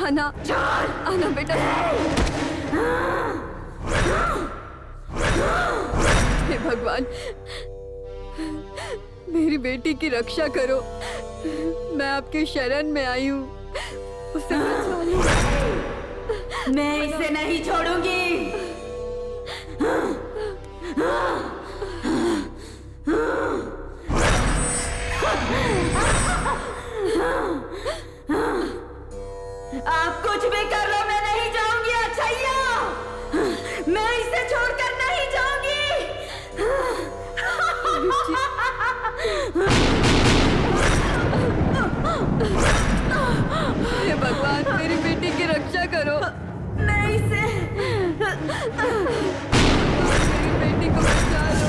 आना, आना बेटा। हे भगवान, मेरी बेटी की रक्षा करो। मैं आपके शरण में आई हूँ, उसे बचा लो। मैं इसे नहीं छोड़ूंगी। आप कुछ भी कर लो, मैं नहीं जाऊंगी। अच्छैया, मैं इसे छोड़कर नहीं जाऊंगी। हे भगवान, मेरी बेटी की रक्षा करो। मैं इसे मेरी बेटी को बचा लो।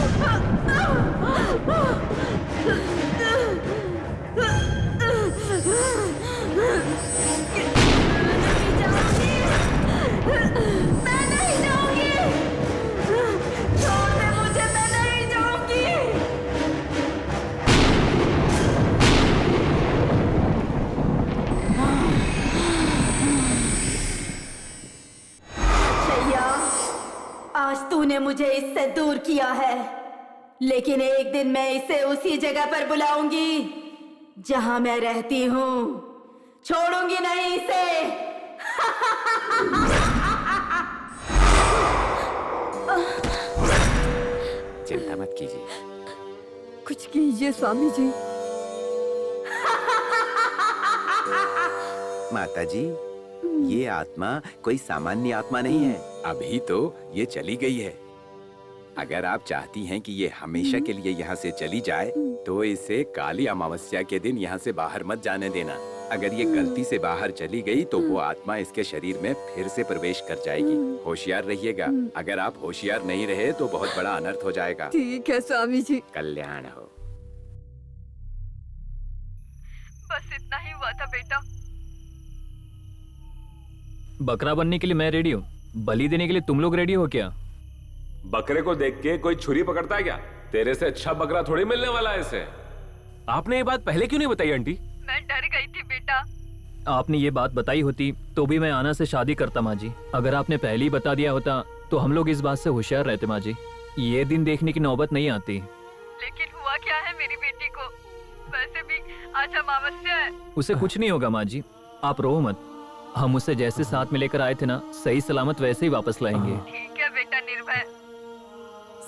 मैं नहीं जाऊंगी। छोड़ दे मुझे, मैं नहीं जाऊंगी। छैया, आज तूने मुझे इससे दूर किया है, लेकिन एक दिन मैं इसे उसी जगह पर बुलाऊंगी जहां मैं रहती हूँ। छोड़ूंगी नहीं इसे। चिंता मत कीजिए। कुछ कीजिए स्वामी जी। माता जी, ये आत्मा कोई सामान्य आत्मा नहीं है। अभी तो ये चली गई है। अगर आप चाहती हैं कि ये हमेशा के लिए यहाँ से चली जाए, तो इसे काली अमावस्या के दिन यहाँ से बाहर मत जाने देना। अगर ये गलती से बाहर चली गई तो वो आत्मा इसके शरीर में फिर से प्रवेश कर जाएगी। होशियार रहिएगा। अगर आप होशियार नहीं रहे तो बहुत बड़ा अनर्थ हो जाएगा। ठीक है स्वामी जी। कल्याण हो। बस इतना ही हुआ था बेटा। बकरा बनने के लिए मैं रेडी हूँ, बलि देने के लिए तुम लोग रेडी हो क्या? बकरे को देख के कोई छुरी पकड़ता है क्या? तेरे से अच्छा बकरा थोड़ी मिलने वाला है इसे। आपने ये बात पहले क्यों नहीं बताई आंटी? मैं डर गई थी बेटा। आपने ये बात बताई होती तो भी मैं आना से शादी करता माँ जी। अगर आपने पहले ही बता दिया होता तो हम लोग इस बात से होशियार रहते माँ जी। ये दिन देखने की नौबत नहीं आती। लेकिन हुआ क्या है मेरी बेटी को? वैसे भी आज अमावस्या है। उसे कुछ नहीं होगा माँ जी, आप रो मत। हम उसे जैसे साथ में लेकर आए थे ना, सही सलामत वैसे ही वापस लाएंगे। ठीक है बेटा निर्भय।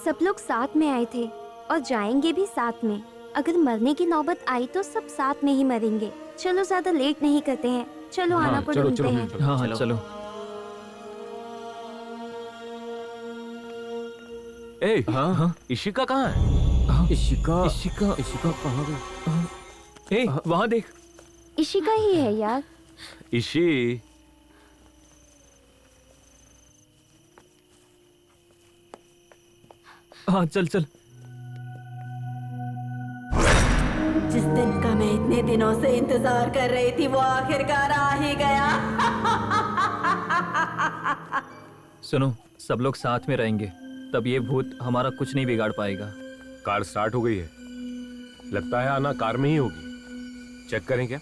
सब लोग साथ में आए थे और जाएंगे भी साथ में। अगर मरने की नौबत आई तो सब साथ में ही मरेंगे। चलो ज्यादा लेट नहीं करते हैं, चलो आना पर ढूंढते हैं। हाँ चलो। ए, हाँ, इशिका कहाँ है? इशिका इशिका इशिका कहाँ गई? ए, वहाँ देख। इशिका ही है यार। इशी, हाँ चल चल। जिस दिन का मैं इतने दिनों से इंतजार कर रही थी वो आखिरकार आ ही गया। सुनो, सब लोग साथ में रहेंगे तब ये भूत हमारा कुछ नहीं बिगाड़ पाएगा। कार स्टार्ट हो गई है, लगता है आना कार में ही होगी। चेक करें क्या?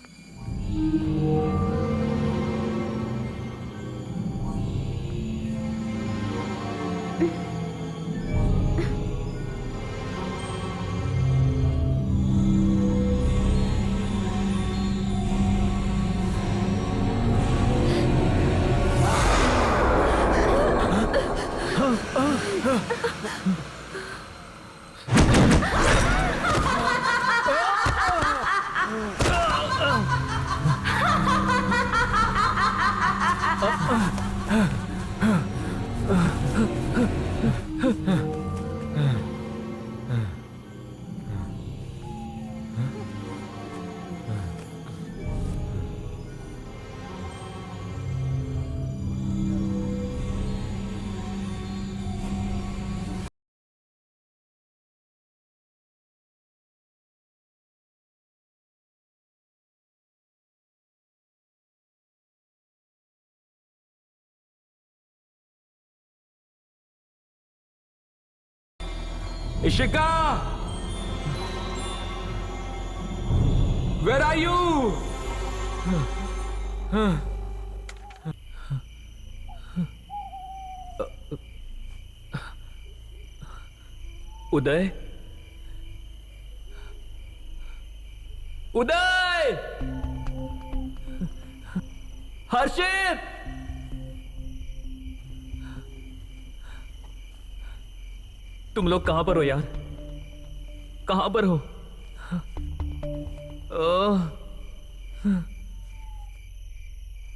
Ishika, where are you? उदय, उदय, हर्षित, तुम लोग कहां पर हो यार? कहां पर हो?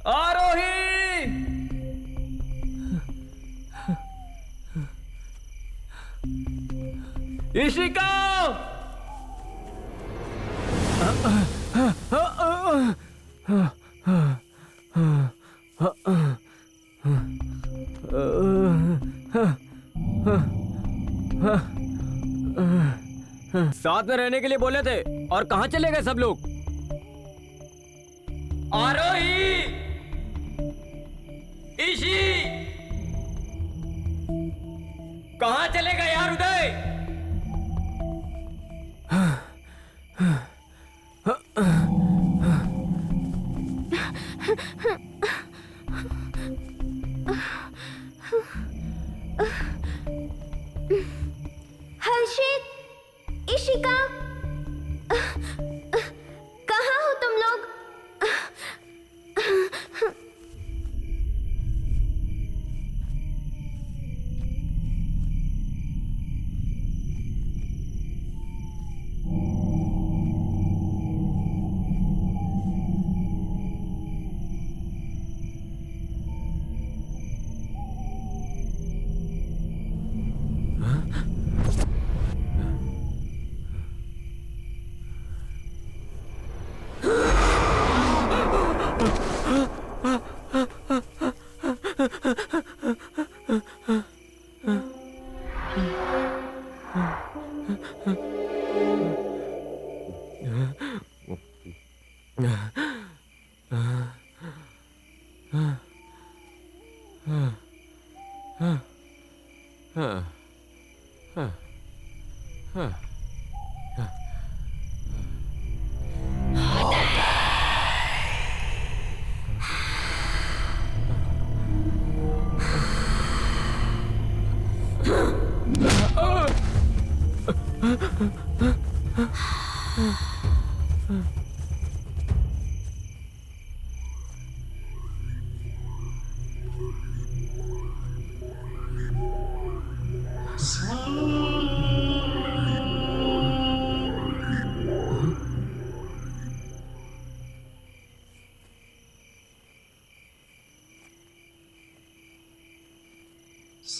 आरोही! इशिका! साथ में रहने के लिए बोले थे और कहाँ चले गए सब लोग? आरोही! इशी! कहाँ चले गए यार उदय? हर्षित, इशिका, कहाँ हो तुम लोग? कोई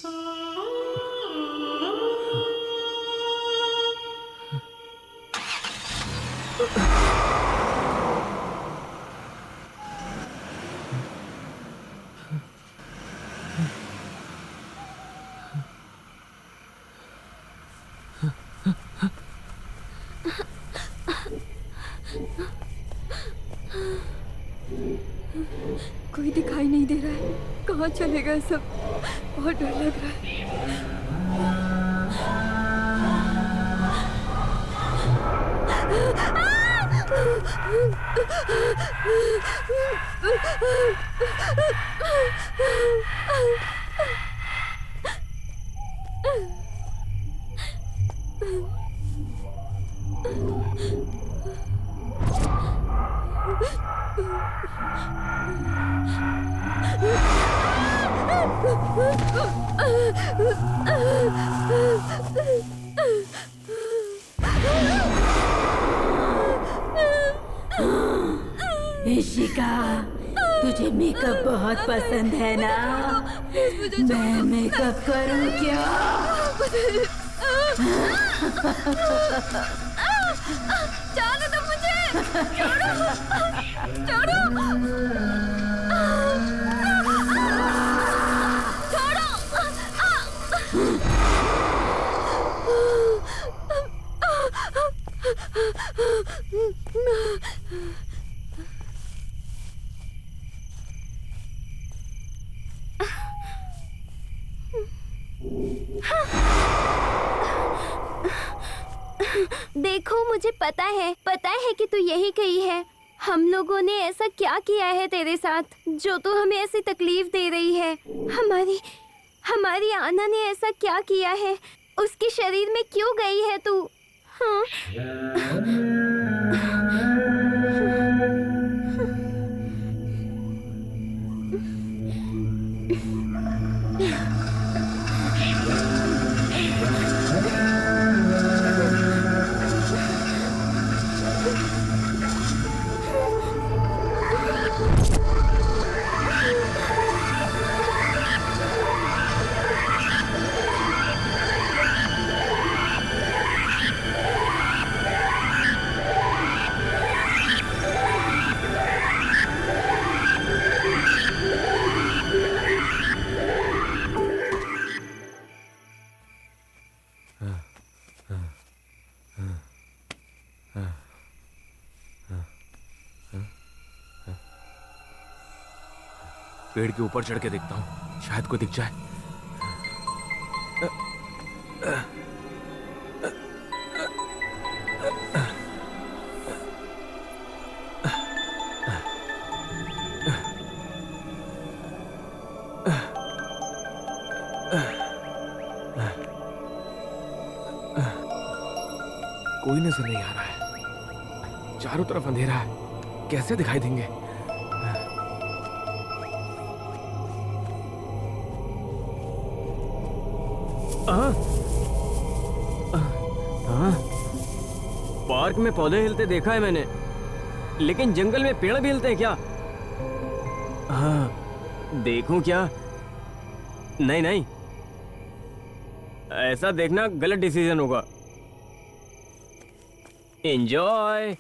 दिखाई नहीं दे रहा है। कहाँ चले गए सब? बहुत डर लग रहा है। इशिका, तुझे मेकअप बहुत पसंद है ना? मैं मेकअप करूं क्या? जाने दो मुझे। छोड़ो, छोड़ो। देखो, मुझे पता है कि तू यही कही है। हम लोगों ने ऐसा क्या किया है तेरे साथ जो तू हमें ऐसी तकलीफ दे रही है? हमारी आना ने ऐसा क्या किया है? उसके शरीर में क्यों गई है तू? हाँ? पेड़ के ऊपर चढ़ के देखता हूँ, शायद कोई दिख जाए। कोई नजर नहीं आ रहा है, चारों तरफ अंधेरा है, कैसे दिखाई देंगे? पार्क में पौधे हिलते देखा है मैंने, लेकिन जंगल में पेड़ भी हिलते हैं क्या? हाँ, देखूं क्या? नहीं नहीं, ऐसा देखना गलत डिसीजन होगा। एंजॉय।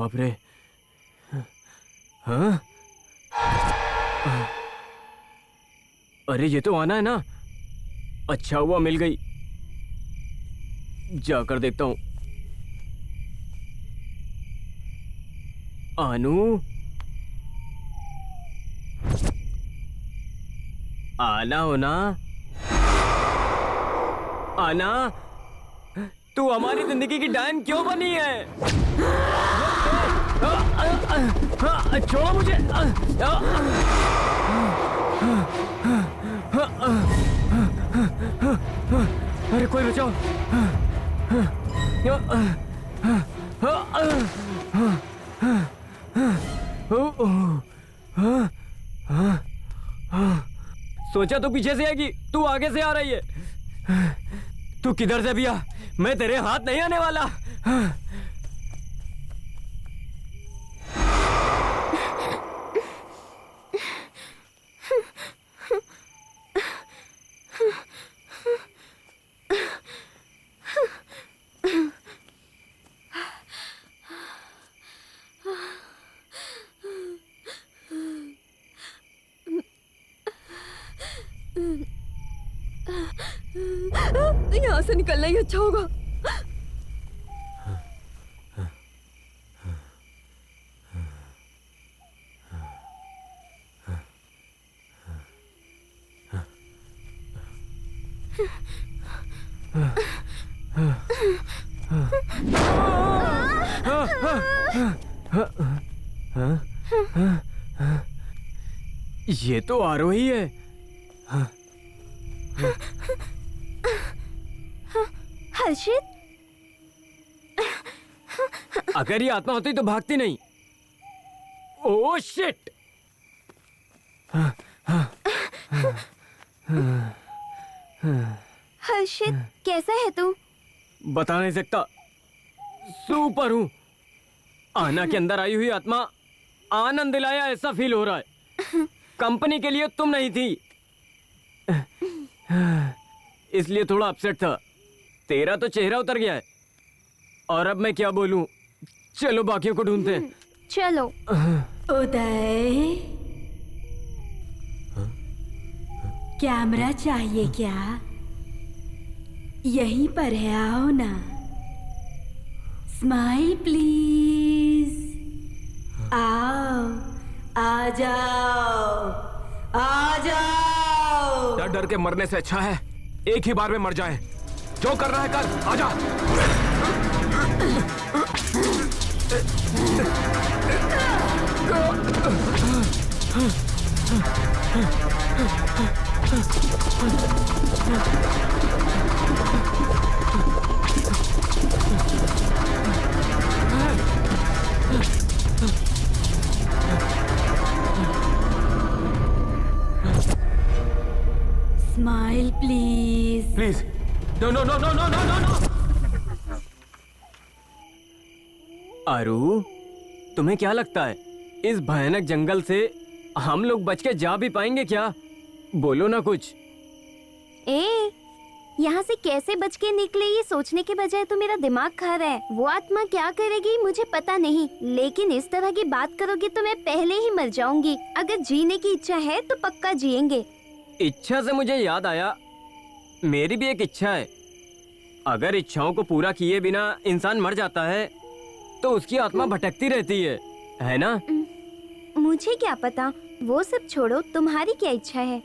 बाप रे। हाँ? अरे ये तो आना है ना। अच्छा हुआ मिल गई, जाकर देखता हूँ। आनू, आना हो ना? आना, तू हमारी जिंदगी की डायन क्यों बनी है? छोड़ो मुझे। अरे कोई बचाओ। सोचा तो पीछे से आएगी, तू आगे से आ रही है। तू किधर से भी आ, मैं तेरे हाथ नहीं आने वाला। यहाँ से निकलना ही अच्छा होगा। ये तो आरोही है। हर्षित, अगर ये आत्मा होती तो भागती नहीं। Oh shit. हर्षित कैसा है तू? बता नहीं सकता, सुपर हूं। आना के अंदर आई हुई आत्मा आनंद दिलाया ऐसा फील हो रहा है। कंपनी के लिए तुम नहीं थी, इसलिए थोड़ा अपसेट था। तेरा तो चेहरा उतर गया है, और अब मैं क्या बोलूं। चलो बाकियों को ढूंढते हैं। चलो। उदय, कैमरा चाहिए क्या? यहीं पर है, आओ ना। Smile please. आओ, आ जाओ, आ जाओ। डर डर के मरने से अच्छा है एक ही बार में मर जाए। जो करना है कर, आजा। Smile please. Please, no no no no no no no no. Aaru, तुम्हें क्या लगता है इस भयानक जंगल से हम लोग बच के जा भी पाएंगे क्या? बोलो ना कुछ। यहाँ से कैसे बच के निकले ये सोचने के बजाय तो मेरा दिमाग खा रहा है। वो आत्मा क्या करेगी मुझे पता नहीं, लेकिन इस तरह की बात करोगी तो मैं पहले ही मर जाऊंगी। अगर जीने की इच्छा है तो पक्का जिएंगे। इच्छा से मुझे याद आया, मेरी भी एक इच्छा है। अगर इच्छाओं को पूरा किए बिना इंसान मर जाता है तो उसकी आत्मा भटकती रहती है ना? मुझे क्या पता, वो सब छोड़ो, तुम्हारी क्या इच्छा है?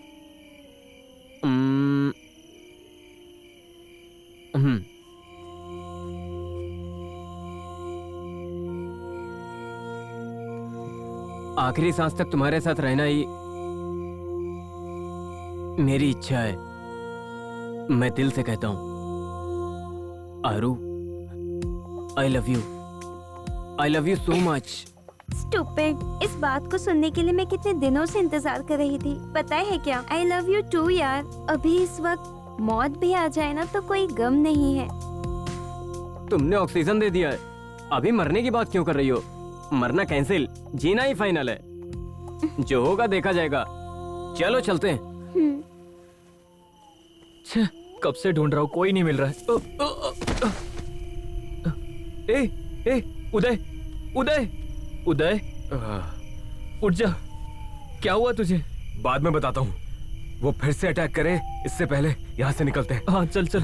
आखिरी सांस तक तुम्हारे साथ रहना ही मेरी इच्छा है। मैं दिल से कहता हूं, Aaru, I love you so much. Stupid, इस बात को सुनने के लिए मैं कितने दिनों से इंतजार कर रही थी। पता है क्या, आई लव यू टू यार। अभी इस वक्त मौत भी आ जाए ना तो कोई गम नहीं है। तुमने ऑक्सीजन दे दिया है, अभी मरने की बात क्यों कर रही हो? मरना कैंसिल, जीना ही फाइनल है। जो होगा देखा जाएगा। चलो चलते हैं। कब से ढूंढ रहा हूँ, कोई नहीं मिल रहा है। ए, उदय, उदय, उदय, उठ जा। क्या हुआ तुझे? बाद में बताता हूँ। वो फिर से अटैक करे इससे पहले यहाँ से निकलते हैं। हाँ चल चल।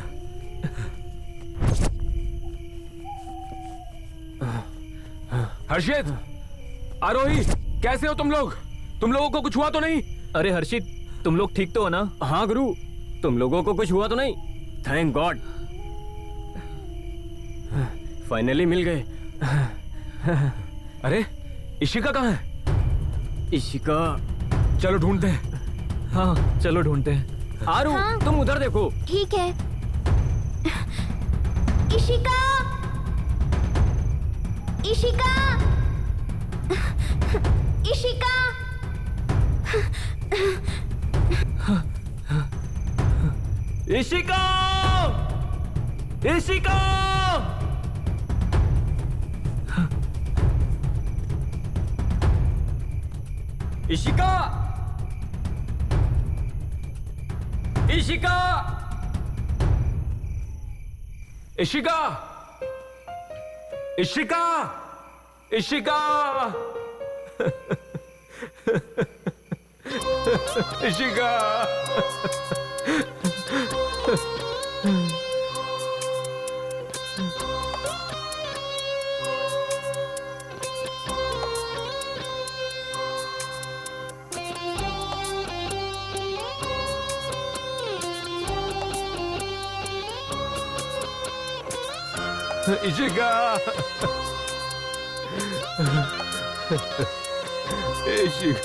हर्षित, आरोही, कैसे हो तुम लोग? तुम लोगों को कुछ हुआ तो नहीं? अरे हर्षित, तुम लोग ठीक तो हो ना? हाँ गुरु, तुम लोगों को कुछ हुआ तो नहीं? थैंक गॉड, फाइनली मिल गए। अरे इशिका कहाँ है? इशिका, चलो ढूंढते हैं। हाँ चलो ढूंढते हैं। आरू, तुम उधर देखो। ठीक है। इशिका, इशिका, इशिका। इशिका, इशिका। इशिका, इशिका, इशिका, इशिका, इशिका, इशिका। इशिका, इशिका।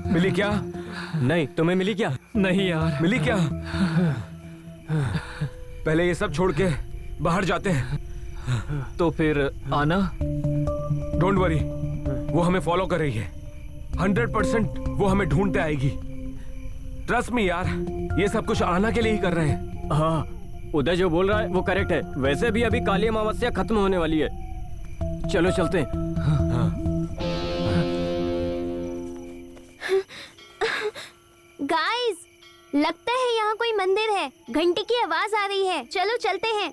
मिली क्या? नहीं, तुम्हें मिली क्या? नहीं यार। मिली क्या? पहले ये सब छोड़ के बाहर जाते हैं। तो फिर आना। डोंट वरी, वो हमें फॉलो कर रही है। 100% वो हमें ढूंढते आएगी। ट्रस्ट मी यार, ये सब कुछ आना के लिए ही कर रहे हैं। हाँ, उदय जो बोल रहा है वो करेक्ट है। वैसे भी अभी काली अमावस्या खत्म होने वाली है। चलो चलते हैं। गाइस, लगता है यहाँ कोई मंदिर है। घंटी की आवाज आ रही है। चलो चलते हैं।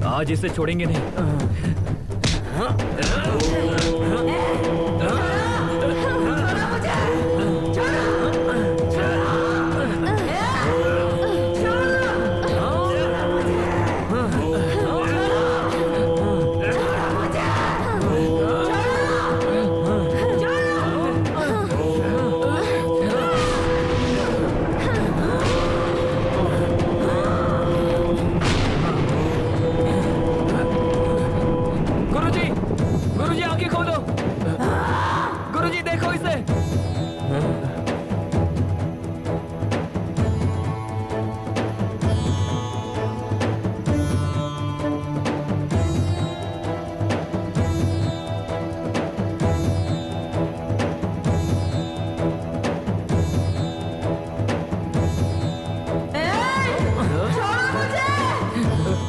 आज इसे छोड़ेंगे नहीं। गुरुजी आंखें खोलो। गुरुजी देखो इसे।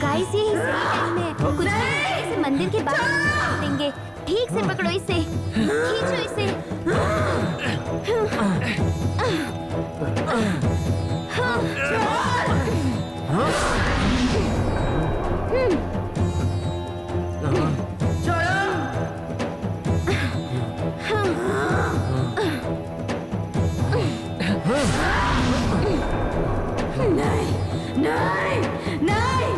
गाइस, ये सही टाइम है। कुछ इसे मंदिर के बाहर निकाल देंगे। ठीक से पकड़ो इसे। खींचो इसे। नहीं, नहीं, नहीं।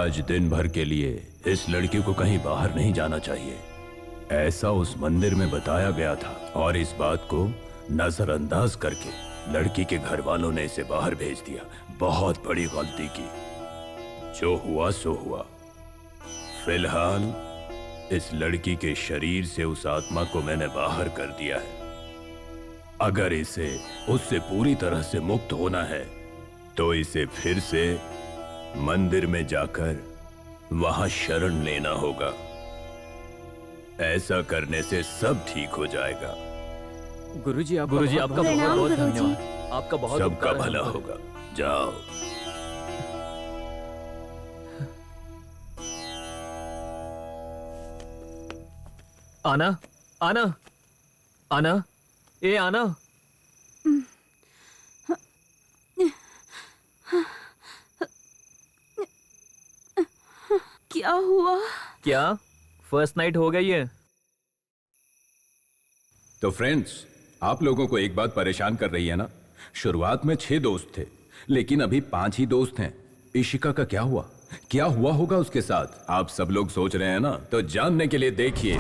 आज दिन भर के लिए इस लड़की को कहीं बाहर नहीं जाना चाहिए, ऐसा उस मंदिर में बताया गया था। और इस बात को नजरअंदाज करके लड़की के घर वालों ने इसे बाहर भेज दिया। बहुत बड़ी गलती की। जो हुआ सो हुआ। फिलहाल इस लड़की के शरीर से उस आत्मा को मैंने बाहर कर दिया है। अगर इसे उससे पूरी तरह से मुक्त होना है तो इसे फिर से मंदिर में जाकर वहां शरण लेना होगा। ऐसा करने से सब ठीक हो जाएगा। गुरुजी आपका बहुत बहुत धन्यवाद। आपका बहुत सबका भला होगा। जाओ। आना, आना, आना, ए आना। क्या हुआ? क्या फर्स्ट नाइट हो गई है? तो फ्रेंड्स, आप लोगों को एक बात परेशान कर रही है ना? शुरुआत में 6 दोस्त थे, लेकिन अभी 5 ही दोस्त हैं। इशिका का क्या हुआ? क्या हुआ होगा उसके साथ? आप सब लोग सोच रहे हैं ना? तो जानने के लिए देखिए।